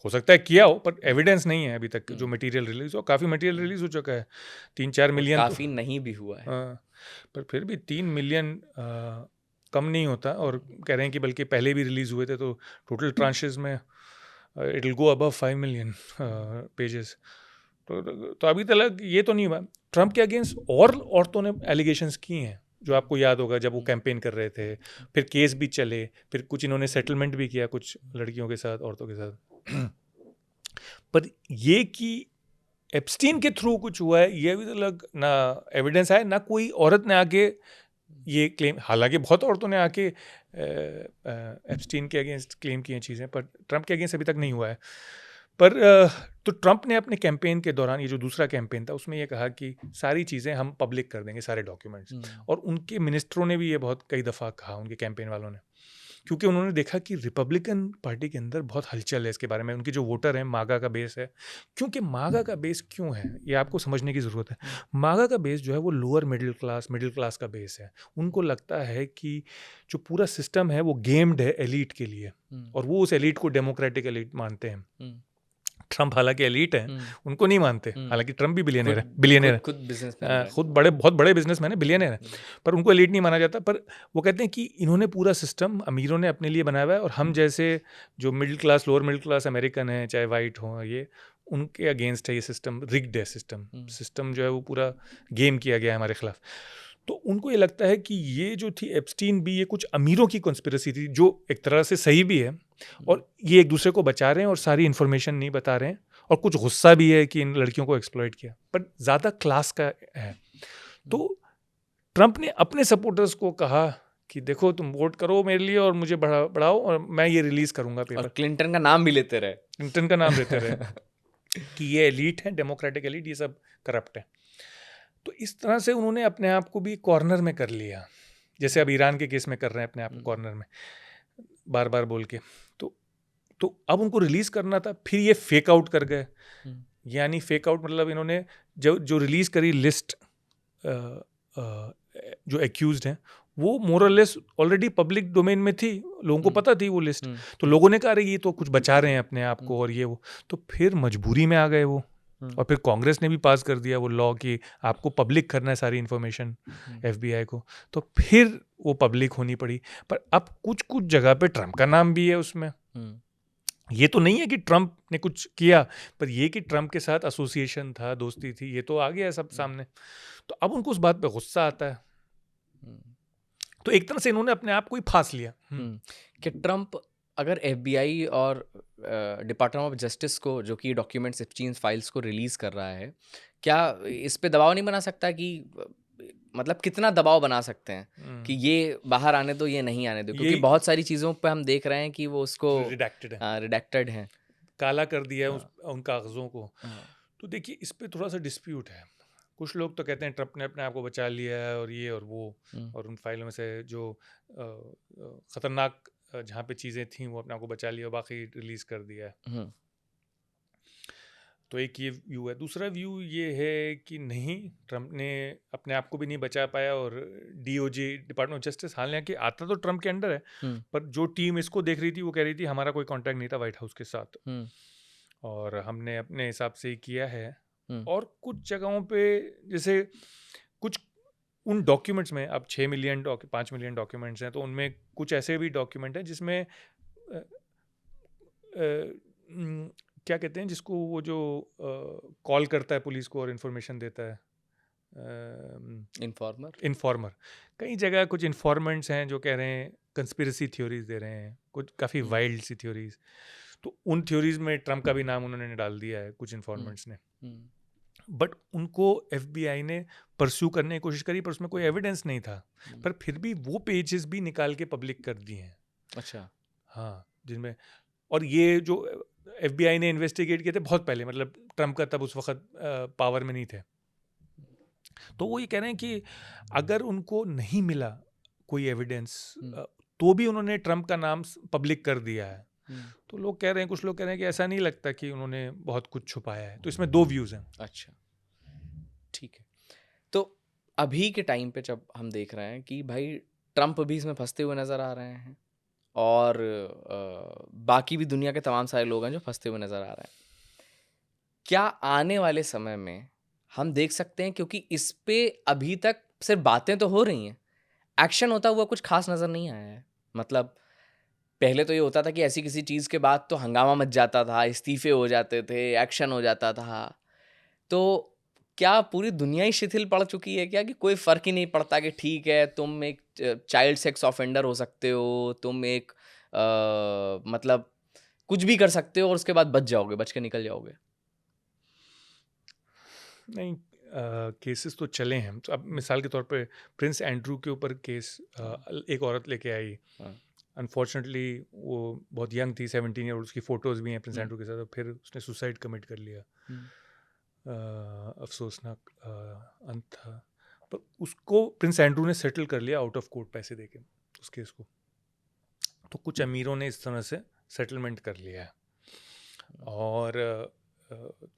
हो सकता है किया हो पर एविडेंस नहीं है अभी तक जो मटेरियल रिलीज हो। काफ़ी मटेरियल रिलीज हो चुका है, 3-4 मिलियन, काफ़ी नहीं भी हुआ है। पर फिर भी 3 मिलियन कम नहीं होता। और कह रहे हैं कि बल्कि पहले भी रिलीज हुए थे, तो टोटल ट्रांशेस में it will go above 5 million pages. तो अभी तक ये तो नहीं हुआ। ट्रंप के अगेंस्ट और औरतों ने एलिगेशंस किए हैं, जो आपको याद होगा जब वो कैंपेन कर रहे थे, फिर केस भी चले, फिर कुछ इन्होंने सेटलमेंट भी किया कुछ लड़कियों के साथ, औरतों के साथ। पर ये कि एप्स्टीन के थ्रू कुछ हुआ है ये अभी तक ना एविडेंस है, ना कोई औरत ने आके ये क्लेम। हालांकि बहुत औरतों ने आके एप्स्टीन के अगेंस्ट क्लेम किए चीज़ें, पर ट्रंप के अगेंस्ट अभी तक नहीं हुआ है। पर तो ट्रंप ने अपने कैंपेन के दौरान, ये जो दूसरा कैंपेन था उसमें ये कहा कि सारी चीज़ें हम पब्लिक कर देंगे, सारे डॉक्यूमेंट्स। और उनके मिनिस्टरों ने भी ये बहुत कई दफ़ा कहा, उनके कैंपेन वालों ने, क्योंकि उन्होंने देखा कि रिपब्लिकन पार्टी के अंदर बहुत हलचल है इसके बारे में। उनके जो वोटर हैं, मागा का बेस है। क्योंकि मागा का बेस क्यों है ये आपको समझने की ज़रूरत है। मागा का बेस जो है वो लोअर मिडिल क्लास का बेस है। उनको लगता है कि जो पूरा सिस्टम है वो गेम्ड है एलीट के लिए, और वो उस एलीट को डेमोक्रेटिक एलीट मानते हैं। ट्रंप हालांकि एलीट है, उनको नहीं मानते। हालांकि ट्रंप भी बिलियनर है, खुद बहुत बड़े बिजनेसमैन है, बिलियनर है, पर उनको एलीट नहीं माना जाता। पर वो कहते हैं कि इन्होंने पूरा सिस्टम अमीरों ने अपने लिए बनाया हुआ है, और हम जैसे जो middle class, lower middle class American है, चाहे वाइट हो, ये उनके अगेंस्ट है। ये सिस्टम रिग्ड है, सिस्टम जो है वो पूरा गेम किया गया है हमारे खिलाफ। तो उनको ये लगता है कि ये जो थी एप्स्टीन भी, ये कुछ अमीरों की कॉन्स्पिरेसी थी, जो एक तरह से सही भी है, और ये एक दूसरे को बचा रहे हैं और सारी इन्फॉर्मेशन नहीं बता रहे हैं। और कुछ गुस्सा भी है कि इन लड़कियों को एक्सप्लॉइट किया, पर ज़्यादा क्लास का है। तो ट्रंप ने अपने सपोर्टर्स को कहा कि देखो तुम वोट करो मेरे लिए और मुझे बढ़ाओ, और मैं ये रिलीज़ करूँगा पेपर। और क्लिंटन का नाम भी लेते रहे कि ये एलीट है, डेमोक्रेटिक एलीट, ये सब करप्ट है। तो इस तरह से उन्होंने अपने आप को भी कॉर्नर में कर लिया, जैसे अब ईरान के केस में कर रहे हैं अपने आप को कॉर्नर में, बार बार बोल के। तो अब उनको रिलीज़ करना था, फिर ये फेक आउट कर गए। यानी फेक आउट मतलब इन्होंने जो रिलीज़ करी लिस्ट, जो एक्यूज्ड हैं वो मोरलेस ऑलरेडी पब्लिक डोमेन में थी, लोगों को पता थी वो लिस्ट। तो लोगों ने कहा रही ये तो कुछ बचा रहे हैं अपने आप को और ये वो, तो फिर मजबूरी में आ गए वो। और फिर कांग्रेस ने भी पास कर दिया वो लॉ कि आपको पब्लिक करना है सारी इन्फॉर्मेशन FBI को, तो फिर वो पब्लिक होनी पड़ी। पर अब कुछ जगह पे ट्रंप का नाम भी है उसमें। ये तो नहीं है कि ट्रंप ने कुछ किया, पर ये कि ट्रंप के साथ एसोसिएशन था, दोस्ती थी, ये तो आ गया सब सामने। तो अब उनको उस बात पे गुस्सा आता है। तो एक तरह से इन्होंने अपने आप को ही फांस लिया। कि ट्रम्प अगर एफबीआई और डिपार्टमेंट ऑफ जस्टिस को, जो कि डॉक्यूमेंट्स एप्स्टीन फाइल्स को रिलीज़ कर रहा है, क्या इस पे दबाव नहीं बना सकता कि मतलब कितना दबाव बना सकते हैं कि ये बाहर आने दो, ये नहीं आने दो, क्योंकि यही बहुत सारी चीज़ों पे हम देख रहे हैं कि वो उसको रिडैक्टेड है, रिडैक्टेड है। काला कर दिया है हाँ। उन कागज़ों को। हाँ। तो देखिए, इस पे थोड़ा सा डिस्प्यूट है। कुछ लोग तो कहते हैं ट्रम्प ने अपने आप को बचा लिया है और ये और वो, और उन फाइलों में से जो ख़तरनाक जहाँ पे चीज़ें थीं वो अपने आप को बचा लिया और बाकी रिलीज़ कर दिया है। तो एक ये व्यू है। दूसरा व्यू ये है कि नहीं, ट्रम्प ने अपने आप को भी नहीं बचा पाया, और डीओजे, डिपार्टमेंट ऑफ जस्टिस, हालांकि आता तो ट्रम्प के अंडर है, पर जो टीम इसको देख रही थी वो कह रही थी हमारा कोई कांटेक्ट नहीं था वाइट हाउस के साथ, और हमने अपने हिसाब से ही किया है। और कुछ जगहों पे, जैसे कुछ उन डॉक्यूमेंट्स में, अब 5 मिलियन डॉक्यूमेंट्स हैं, तो उनमें कुछ ऐसे भी डॉक्यूमेंट हैं जिसमें क्या कहते हैं जिसको, वो जो कॉल करता है पुलिस को और इन्फॉर्मेशन देता है, इन्फॉर्मर। कई जगह कुछ इन्फॉर्मेंट्स हैं जो कह रहे हैं कंस्पिरेसी थ्योरीज दे रहे हैं, कुछ काफ़ी वाइल्ड सी थ्योरीज। तो उन थ्योरीज में ट्रम्प का भी नाम उन्होंने डाल दिया है कुछ इन्फॉर्मेंट्स ने, बट उनको एफबीआई ने परस्यू करने की कोशिश करी, पर उसमें कोई एविडेंस नहीं था, पर फिर भी वो पेजेस भी निकाल के पब्लिक कर दिए हैं। अच्छा। हाँ, जिनमें, और ये जो एफबीआई ने इन्वेस्टिगेट किए थे बहुत पहले, मतलब ट्रम्प का तब उस वक्त पावर में नहीं थे, तो वो ये कह रहे हैं कि अगर उनको नहीं मिला कोई एविडेंस, तो भी उन्होंने ट्रम्प का नाम पब्लिक कर दिया है। तो लोग कह रहे हैं, कुछ लोग कह रहे हैं कि ऐसा नहीं लगता कि उन्होंने बहुत कुछ छुपाया है। तो इसमें दो व्यूज़ हैं। अच्छा, ठीक है। तो अभी के टाइम पे जब हम देख रहे हैं कि भाई ट्रम्प भी इसमें फंसते हुए नज़र आ रहे हैं, और बाकी भी दुनिया के तमाम सारे लोग हैं जो फंसते हुए नज़र आ रहे हैं, क्या आने वाले समय में हम देख सकते हैं, क्योंकि इस पे अभी तक सिर्फ बातें तो हो रही हैं, एक्शन होता हुआ कुछ खास नज़र नहीं आया है। मतलब पहले तो ये होता था कि ऐसी किसी चीज़ के बाद तो हंगामा मच जाता था, इस्तीफे हो जाते थे, एक्शन हो जाता था। तो क्या पूरी दुनिया ही शिथिल पड़ चुकी है क्या, कि कोई फ़र्क ही नहीं पड़ता कि ठीक है, तुम एक चाइल्ड सेक्स ऑफेंडर हो सकते हो, तुम एक मतलब कुछ भी कर सकते हो और उसके बाद बच के निकल जाओगे? नहीं, केसेस तो चले हैं। तो अब मिसाल के तौर पे प्रिंस एंड्रू के ऊपर केस एक औरत लेके आई। अनफॉर्चुनेटली वो बहुत यंग थी, 17 ईयर, उसकी फ़ोटोज़ भी हैं प्रिंस एंड्रू के साथ, और फिर उसने सुसाइड कमिट कर लिया। अफसोसनाक अंत था, पर उसको प्रिंस एंड्रू ने सेटल कर लिया आउट ऑफ कोर्ट पैसे देके उस केस को। तो कुछ अमीरों ने इस तरह से सेटलमेंट कर लिया है, और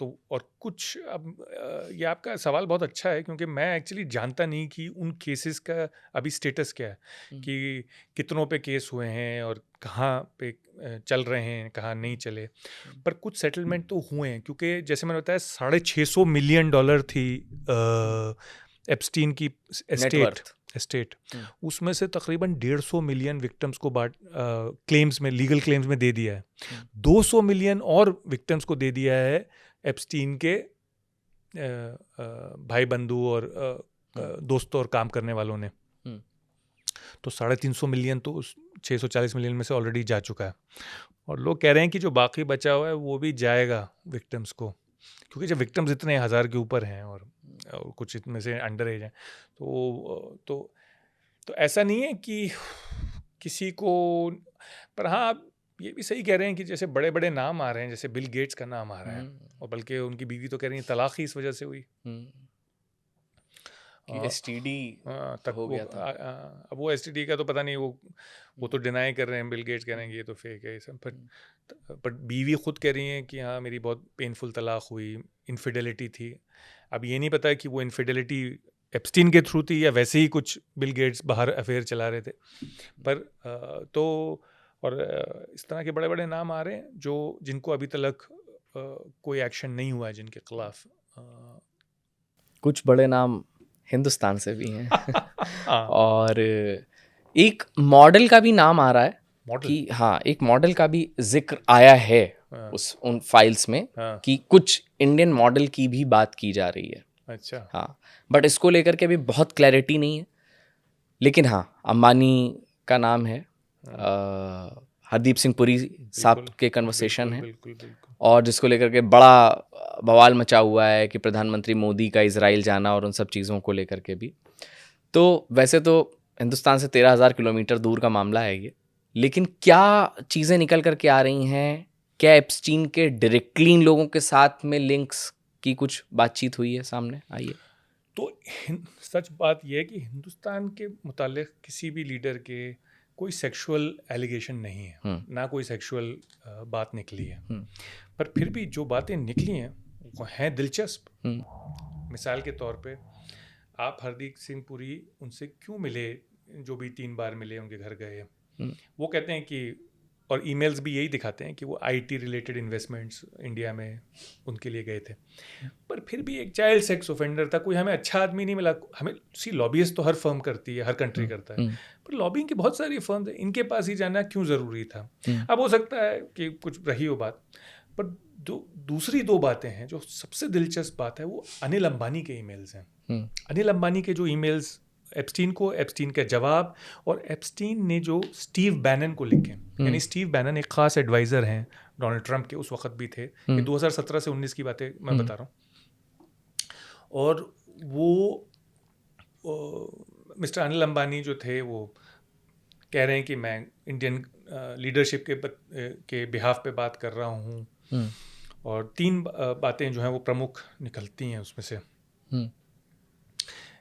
तो और कुछ, अब ये आपका सवाल बहुत अच्छा है, क्योंकि मैं एक्चुअली जानता नहीं कि उन केसेस का अभी स्टेटस क्या है, कि कितनों पे केस हुए हैं और कहाँ पे चल रहे हैं, कहाँ नहीं चले। पर कुछ सेटलमेंट तो हुए हैं, क्योंकि जैसे मैंने बताया $650 मिलियन थी एप्स्टीन की एस्टेट। उसमें से तकरीबन 150 मिलियन विक्टिम्स को क्लेम्स में, लीगल क्लेम्स में दे दिया है। 200 मिलियन और विक्टिम्स को दे दिया है एप्स्टीन के भाई बंधु और दोस्तों और काम करने वालों ने। तो 350 मिलियन तो उस 640 मिलियन में से ऑलरेडी जा चुका है, और लोग कह रहे हैं कि जो बाकी बचा हुआ है वो भी जाएगा विक्टिम्स को, क्योंकि जब विक्टिम्स इतने 1000 के ऊपर हैं और कुछ इतने से अंडर एज हैं, तो ऐसा नहीं है कि किसी को। पर हाँ, आप ये भी सही कह रहे हैं कि जैसे बड़े बड़े नाम आ रहे हैं, जैसे बिल गेट्स का नाम आ रहा है, और बल्कि उनकी बीवी तो कह रही है तलाक ही इस वजह से हुई कि एसटीडी तक हो गया था। अब वो एसटीडी का तो पता नहीं, वो तो डिनाई कर रहे हैं, बिल गेट्स कह रहे हैं कि ये तो फेक है ये सब, पर बीवी खुद कह रही हैं कि हाँ मेरी बहुत पेनफुल तलाक हुई, इनफिडेलिटी थी। अब ये नहीं पता कि वो इनफिडेलिटी एप्स्टीन के थ्रू थी या वैसे ही कुछ बिल गेट्स बाहर अफेयर चला रहे थे। पर तो और इस तरह के बड़े बड़े नाम आ रहे हैं जिनको अभी तक कोई एक्शन नहीं हुआ है जिनके खिलाफ। कुछ बड़े नाम हिंदुस्तान से भी हैं और एक मॉडल का भी नाम आ रहा है कि हाँ, एक मॉडल का भी जिक्र आया है उन फाइल्स में कि कुछ इंडियन मॉडल की भी बात की जा रही है। अच्छा। हाँ, बट इसको लेकर के अभी बहुत क्लैरिटी नहीं है, लेकिन हाँ, अंबानी का नाम है हरदीप सिंह पुरी साहब के कन्वर्सेशन है, बिल्कुल बिल्कुल। और जिसको लेकर के बड़ा बवाल मचा हुआ है कि प्रधानमंत्री मोदी का इजराइल जाना और उन सब चीज़ों को लेकर के भी। तो वैसे तो हिंदुस्तान से 13,000 किलोमीटर दूर का मामला है ये, लेकिन क्या चीज़ें निकल कर के आ रही हैं? क्या एप्स्टीन के डायरेक्टली इन लोगों के साथ में लिंक्स की कुछ बातचीत हुई है, सामने आई है? तो सच बात यह है कि हिंदुस्तान के मुतालिक किसी भी लीडर के कोई सेक्सुअल एलिगेशन नहीं है, ना कोई सेक्सुअल बात निकली है, पर फिर भी जो बातें निकली हैं वो हैं दिलचस्प। मिसाल के तौर पे आप हरदीप सिंह पुरी उनसे क्यों मिले, जो भी 3 बार मिले, उनके घर गए, वो कहते हैं कि, और ईमेल्स भी यही दिखाते हैं कि वो आईटी रिलेटेड इन्वेस्टमेंट्स इंडिया में उनके लिए गए थे, पर फिर भी एक चाइल्ड सेक्स ऑफेंडर था, कोई हमें अच्छा आदमी नहीं मिला। हमें लॉबियस्ट तो हर फर्म करती है, हर कंट्री करता है, पर लॉबिंग की बहुत सारी फर्म है, इनके पास ही जाना क्यों ज़रूरी था? अब हो सकता है कि कुछ रही हो बात, पर दूसरी 2 बातें हैं। जो सबसे दिलचस्प बात है वो अनिल अंबानी के ईमेल्स हैं। अनिल अंबानी के जो ईमेल्स एप्स्टीन को, एप्स्टीन का जवाब, और एप्स्टीन ने जो स्टीव बैनन को लिखे, यानी स्टीव बैनन एक ख़ास एडवाइज़र हैं डोनाल्ड ट्रंप के, उस वक्त भी थे, ये 2017 से 19 की बातें मैं बता रहा हूँ। और वो मिस्टर अनिल अंबानी जो थे वो कह रहे हैं कि मैं इंडियन लीडरशिप के बिहाफ पे बात कर रहा हूँ, और 3 बातें जो हैं वो प्रमुख निकलती हैं उसमें से।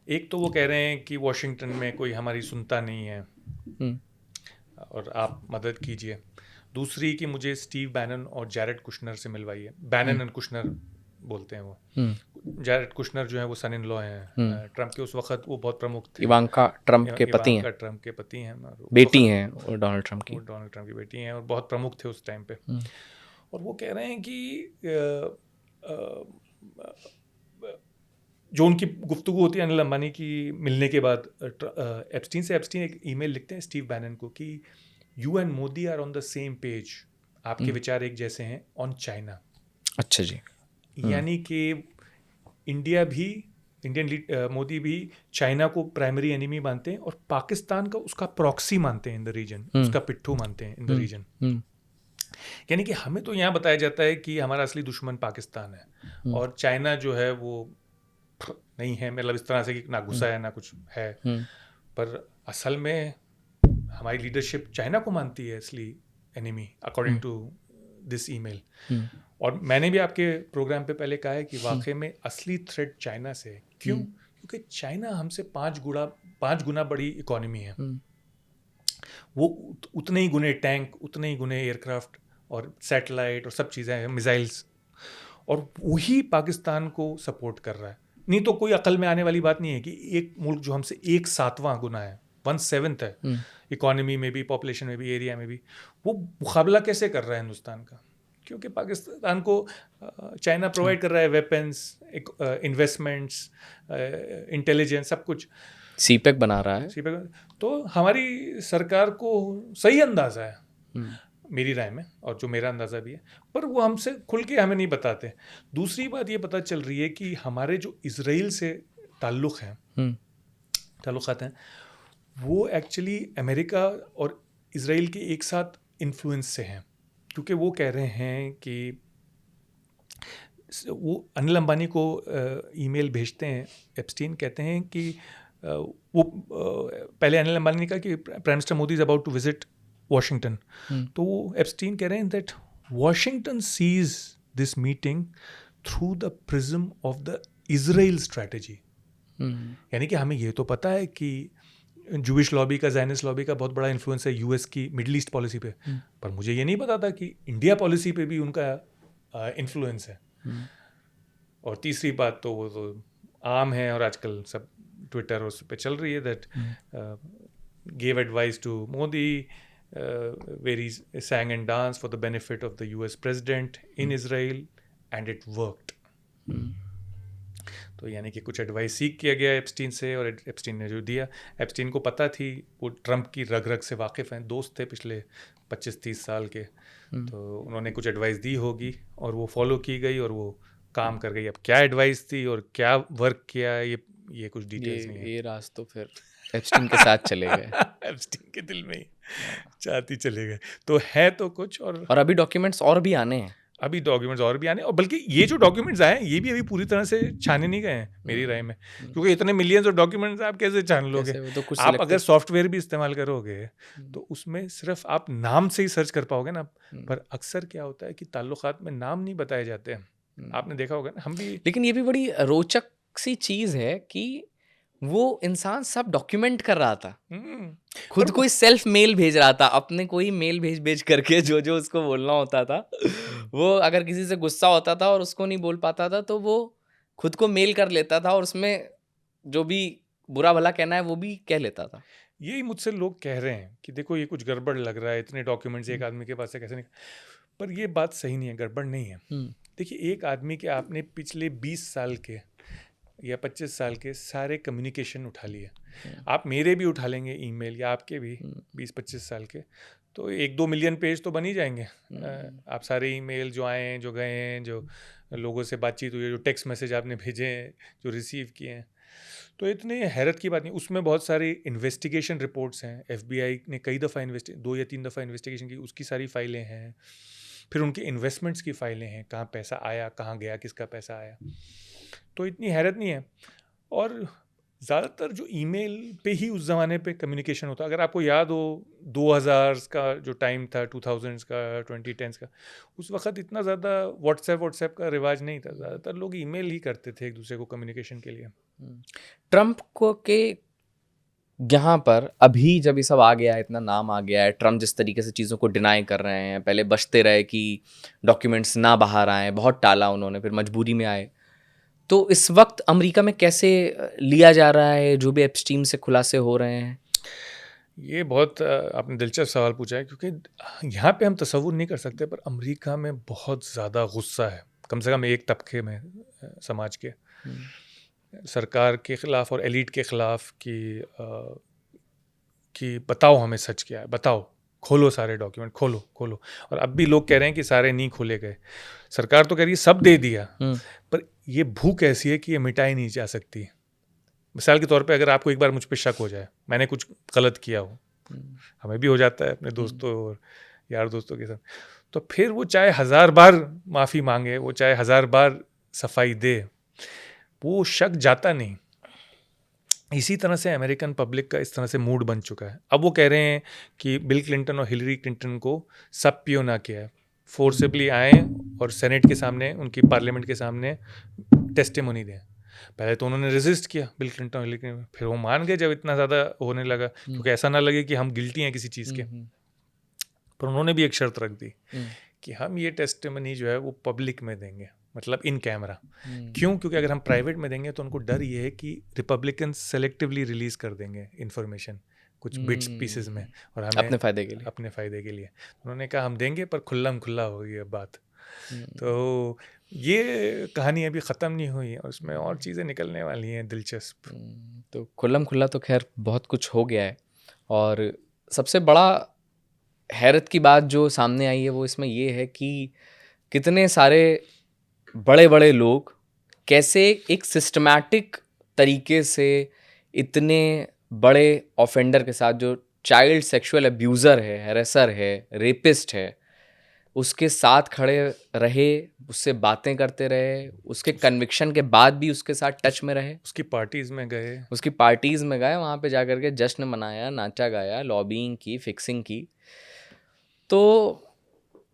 एक तो वो कह रहे हैं कि वॉशिंगटन में कोई हमारी सुनता नहीं है और आप मदद कीजिए। दूसरी कि मुझे स्टीव बैनन और जैरेड कुशनर से मिलवाइए। बैनन एंड कुशनर बोलते हैं वो। जैरेड कुशनर जो है वो सन इन लॉ हैं ट्रंप के, उस वक्त वो बहुत प्रमुख थे। इवांका ट्रंप के पति हैं। इवांका ट्रंप के पति हैं, बेटी हैं और डोनाल्ड ट्रंप की। डोनाल्ड ट्रंप की बेटी हैं, और बहुत प्रमुख थे उस टाइम पे। और वो कह रहे हैं कि जो उनकी गुफ्तगू होती है अनिल अंबानी की मिलने के बाद एप्स्टीन एक ईमेल लिखते हैं स्टीव बैनन को कि you and Modi are on the same page, आपके विचार एक जैसे हैं ऑन चाइना। अच्छा जी। यानी कि मोदी भी चाइना को प्राइमरी एनिमी मानते हैं और पाकिस्तान का उसका प्रॉक्सी मानते हैं इन द रीजन, उसका पिट्ठू मानते हैं इन द रीजन। यानी कि हमें तो यहाँ बताया जाता है कि हमारा असली दुश्मन पाकिस्तान है और चाइना जो है वो नहीं है, मतलब इस तरह से कि ना गुस्सा है ना कुछ है, पर असल में हमारी लीडरशिप चाइना को मानती है असली enemy according to this email. और मैंने भी आपके प्रोग्राम पे पहले कहा है कि वाकई में असली थ्रेट चाइना से है। क्यों? क्योंकि चाइना हमसे 5 गुना बड़ी इकोनॉमी है। वो उतने ही गुने टैंक, उतने ही गुने एयरक्राफ्ट और सैटेलाइट और सब चीज़ें हैं, मिसाइल्स, और वही पाकिस्तान को सपोर्ट कर रहा है। नहीं तो कोई अकल में आने वाली बात नहीं है कि एक मुल्क जो हमसे 1/7 गुना है, 1/7 है इकोनॉमी में भी, पॉपुलेशन में भी, एरिया में भी, वो मुकाबला कैसे कर रहा है हिंदुस्तान का? क्योंकि पाकिस्तान को चाइना प्रोवाइड कर रहा है वेपन्स, इन्वेस्टमेंट्स, इंटेलिजेंस, सब कुछ सीपेक बना रहा है। तो हमारी सरकार को सही अंदाज़ा है मेरी राय में, और जो मेरा अंदाज़ा भी है, पर वो हमसे खुल के हमें नहीं बताते। दूसरी बात ये पता चल रही है कि हमारे जो इजराइल से ताल्लुक़ात हैं वो एक्चुअली अमेरिका और इजराइल के एक साथ इन्फ्लुएंस से हैं, क्योंकि वो कह रहे हैं कि वो अनिल अंबानी को ईमेल भेजते हैं। एप्स्टीन कहते हैं कि वो पहले अनिल अंबानी ने कहा कि prime minister Modi is about to visit Washington, तो वो एप्स्टीन कह रहे हैं that Washington sees this meeting through the prism of the Israel strategy. यानी कि हमें ये तो पता है कि जूविश लॉबी का, ज़ायनिस्ट लॉबी का बहुत बड़ा इन्फ्लुएंस है यूएस की मिडल ईस्ट पॉलिसी पे, पर मुझे ये नहीं पता था कि इंडिया पॉलिसी पे भी उनका इन्फ्लुएंस है। और तीसरी बात तो वो तो आम है और आजकल सब ट्विटर उस पे चल रही है, that gave advice to Modi where he sang and danced for the benefit of the US president in Israel and it worked. तो यानी कि कुछ एडवाइस सीख किया गया एप्स्टीन से, और एप्स्टीन ने जो दिया, एप्स्टीन को पता थी, वो ट्रंप की रग रग से वाकिफ़ हैं, दोस्त थे पिछले 25-30 साल के, तो उन्होंने कुछ एडवाइस दी होगी और वो फॉलो की गई और वो काम कर गई। अब क्या एडवाइस थी और क्या वर्क किया, ये कुछ डिटेल्स नहीं है। ये राज तो फिर एप्स्टीन के साथ चले गए। एप्स्टीन के दिल में ही चाहती चले गए। तो है तो कुछ, और अभी डॉक्यूमेंट्स और भी आने हैं। अभी डॉक्यूमेंट्स और भी आने, और बल्कि ये जो डॉक्यूमेंट्स आए हैं ये भी अभी पूरी तरह से छाने नहीं गए हैं मेरी राय में, क्योंकि इतने मिलियंस ऑफ डॉक्यूमेंट्स आप कैसे छान लोगे? कैसे, वो तो कुछ आप अगर selective- सॉफ्टवेयर भी इस्तेमाल करोगे तो उसमें सिर्फ आप नाम से ही सर्च कर पाओगे ना, पर अक्सर क्या होता है कि ताल्लुकात में नाम नहीं बताए जाते हैं। आपने देखा होगा ना, हम भी। लेकिन ये भी बड़ी रोचक सी चीज है कि वो इंसान सब डॉक्यूमेंट कर रहा था, खुद पर कोई सेल्फ मेल भेज रहा था, अपने कोई मेल भेज भेज करके जो जो उसको बोलना होता था। वो अगर किसी से गुस्सा होता था और उसको नहीं बोल पाता था तो वो खुद को मेल कर लेता था और उसमें जो भी बुरा भला कहना है वो भी कह लेता था। यही मुझसे लोग कह रहे हैं कि देखो ये कुछ गड़बड़ लग रहा है, इतने डॉक्यूमेंट्स एक आदमी के पास है, कैसे नहीं? पर ये बात सही नहीं है, गड़बड़ नहीं है। देखिए, एक आदमी के आपने पिछले 20 साल के या 25 साल के सारे कम्युनिकेशन उठा लिए, आप मेरे भी उठा लेंगे ईमेल या आपके भी 20-25 साल के, तो 1-2 मिलियन पेज तो बन ही जाएंगे। आप सारे ईमेल जो आए हैं, जो गए हैं, जो लोगों से बातचीत हुई है, जो टेक्स्ट मैसेज आपने भेजे हैं, जो रिसीव किए हैं, तो इतनी हैरत की बात नहीं। उसमें बहुत सारी इन्वेस्टिगेशन रिपोर्ट्स हैं, FBI ने कई दफ़ा 2 या 3 दफ़ा इन्वेस्टिगेशन की, उसकी सारी फाइलें हैं। फिर उनके इन्वेस्टमेंट्स की फाइलें हैं, कहाँ पैसा आया, कहाँ गया, किसका पैसा आया, तो इतनी हैरत नहीं है। और ज़्यादातर जो ईमेल पे ही उस ज़माने पे कम्युनिकेशन होता, अगर आपको याद हो 2000 का जो टाइम था, 2000s का, 2010s का, उस वक्त इतना ज़्यादा व्हाट्सएप का रिवाज नहीं था, ज़्यादातर लोग ईमेल ही करते थे एक दूसरे को कम्युनिकेशन के लिए। ट्रम्प को के यहाँ पर अभी जब ये सब आ गया है, इतना नाम आ गया है, ट्रम्प जिस तरीके से चीज़ों को डिनाई कर रहे हैं, पहले बचते रहे कि डॉक्यूमेंट्स ना बाहर आए, बहुत टाला उन्होंने, फिर मजबूरी में आए, तो इस वक्त अमेरिका में कैसे लिया जा रहा है जो भी एप्स्टीन से खुलासे हो रहे हैं? ये बहुत आपने दिलचस्प सवाल पूछा है, क्योंकि यहाँ पे हम तसव्वुर नहीं कर सकते, पर अमेरिका में बहुत ज़्यादा गुस्सा है, कम से कम एक तबके में समाज के, सरकार के ख़िलाफ़ और एलीट के ख़िलाफ़ कि बताओ हमें सच क्या है, बताओ, खोलो सारे डॉक्यूमेंट, खोलो। और अब भी लोग कह रहे हैं कि सारे नहीं खोले गए। सरकार तो कह रही है सब दे दिया, पर ये भूख ऐसी है कि ये मिटाई नहीं जा सकती। मिसाल के तौर पे अगर आपको एक बार मुझ पे शक हो जाए, मैंने कुछ गलत किया हो, हमें भी हो जाता है अपने दोस्तों और यार दोस्तों के साथ, तो फिर वो चाहे 1000 बार माफ़ी मांगे, वो चाहे 1000 बार सफाई दे, वो शक जाता नहीं। इसी तरह से अमेरिकन पब्लिक का इस तरह से मूड बन चुका है। अब वो कह रहे हैं कि बिल क्लिंटन और हिलरी क्लिंटन को सब पियो ना किया है, फोर्सिबली आए और सेनेट के सामने, उनकी पार्लियामेंट के सामने टेस्टिमोनी दें। पहले तो उन्होंने रेजिस्ट किया बिल क्लिंटन, लेकिन फिर वो मान गए जब इतना ज़्यादा होने लगा, क्योंकि ऐसा ना लगे कि हम गिल्टी हैं किसी चीज़ के। पर उन्होंने भी एक शर्त रख दी कि हम ये टेस्टिमनी जो है वो पब्लिक में देंगे, मतलब इन कैमरा। क्यों? क्योंकि अगर हम प्राइवेट में देंगे तो उनको डर ये है कि रिपब्लिकन सेलेक्टिवली रिलीज कर देंगे इन्फॉर्मेशन कुछ बिट्स पीसेस में, और हमें अपने फ़ायदे के लिए। उन्होंने कहा हम देंगे, पर खुल्लम खुल्ला होगी अब बात। तो ये कहानी अभी ख़त्म नहीं हुई है, और उसमें और चीज़ें निकलने वाली हैं दिलचस्प। तो खुल्लम खुल्ला तो खैर बहुत कुछ हो गया है, और सबसे बड़ा हैरत की बात जो सामने आई है वो इसमें ये है कि कितने सारे बड़े बड़े लोग कैसे एक सिस्टमैटिक तरीके से इतने बड़े ऑफेंडर के साथ, जो चाइल्ड सेक्सुअल अब्यूज़र है, हैरेसर है, रेपिस्ट है, उसके साथ खड़े रहे, उससे बातें करते रहे, उसके कन्विक्शन के बाद भी उसके साथ टच में रहे, उसकी पार्टीज़ में गए, वहाँ पे जाकर के जश्न मनाया, नाचा गाया, लॉबिंग की, फिक्सिंग की। तो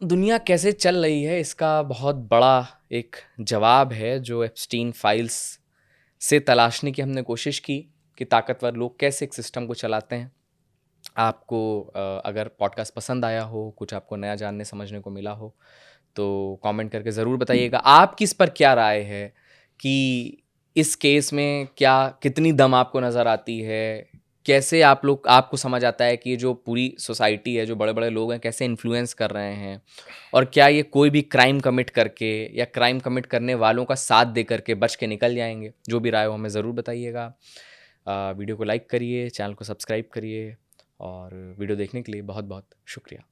दुनिया कैसे चल रही है, इसका बहुत बड़ा एक जवाब है जो एप्स्टीन फाइल्स से तलाशने की हमने कोशिश की कि ताकतवर लोग कैसे एक सिस्टम को चलाते हैं। आपको अगर पॉडकास्ट पसंद आया हो, कुछ आपको नया जानने समझने को मिला हो, तो कमेंट करके ज़रूर बताइएगा। आपकी इस पर क्या राय है कि इस केस में कितनी दम आपको नज़र आती है, कैसे आपको समझ आता है कि ये जो पूरी सोसाइटी है, जो बड़े बड़े लोग हैं, कैसे इन्फ्लुएंस कर रहे हैं, और क्या ये कोई भी क्राइम कमिट करके या क्राइम कमिट करने वालों का साथ दे करके बच के निकल जाएंगे। जो भी राय हो हमें ज़रूर बताइएगा। वीडियो को लाइक करिए, चैनल को सब्सक्राइब करिए, और वीडियो देखने के लिए बहुत बहुत शुक्रिया।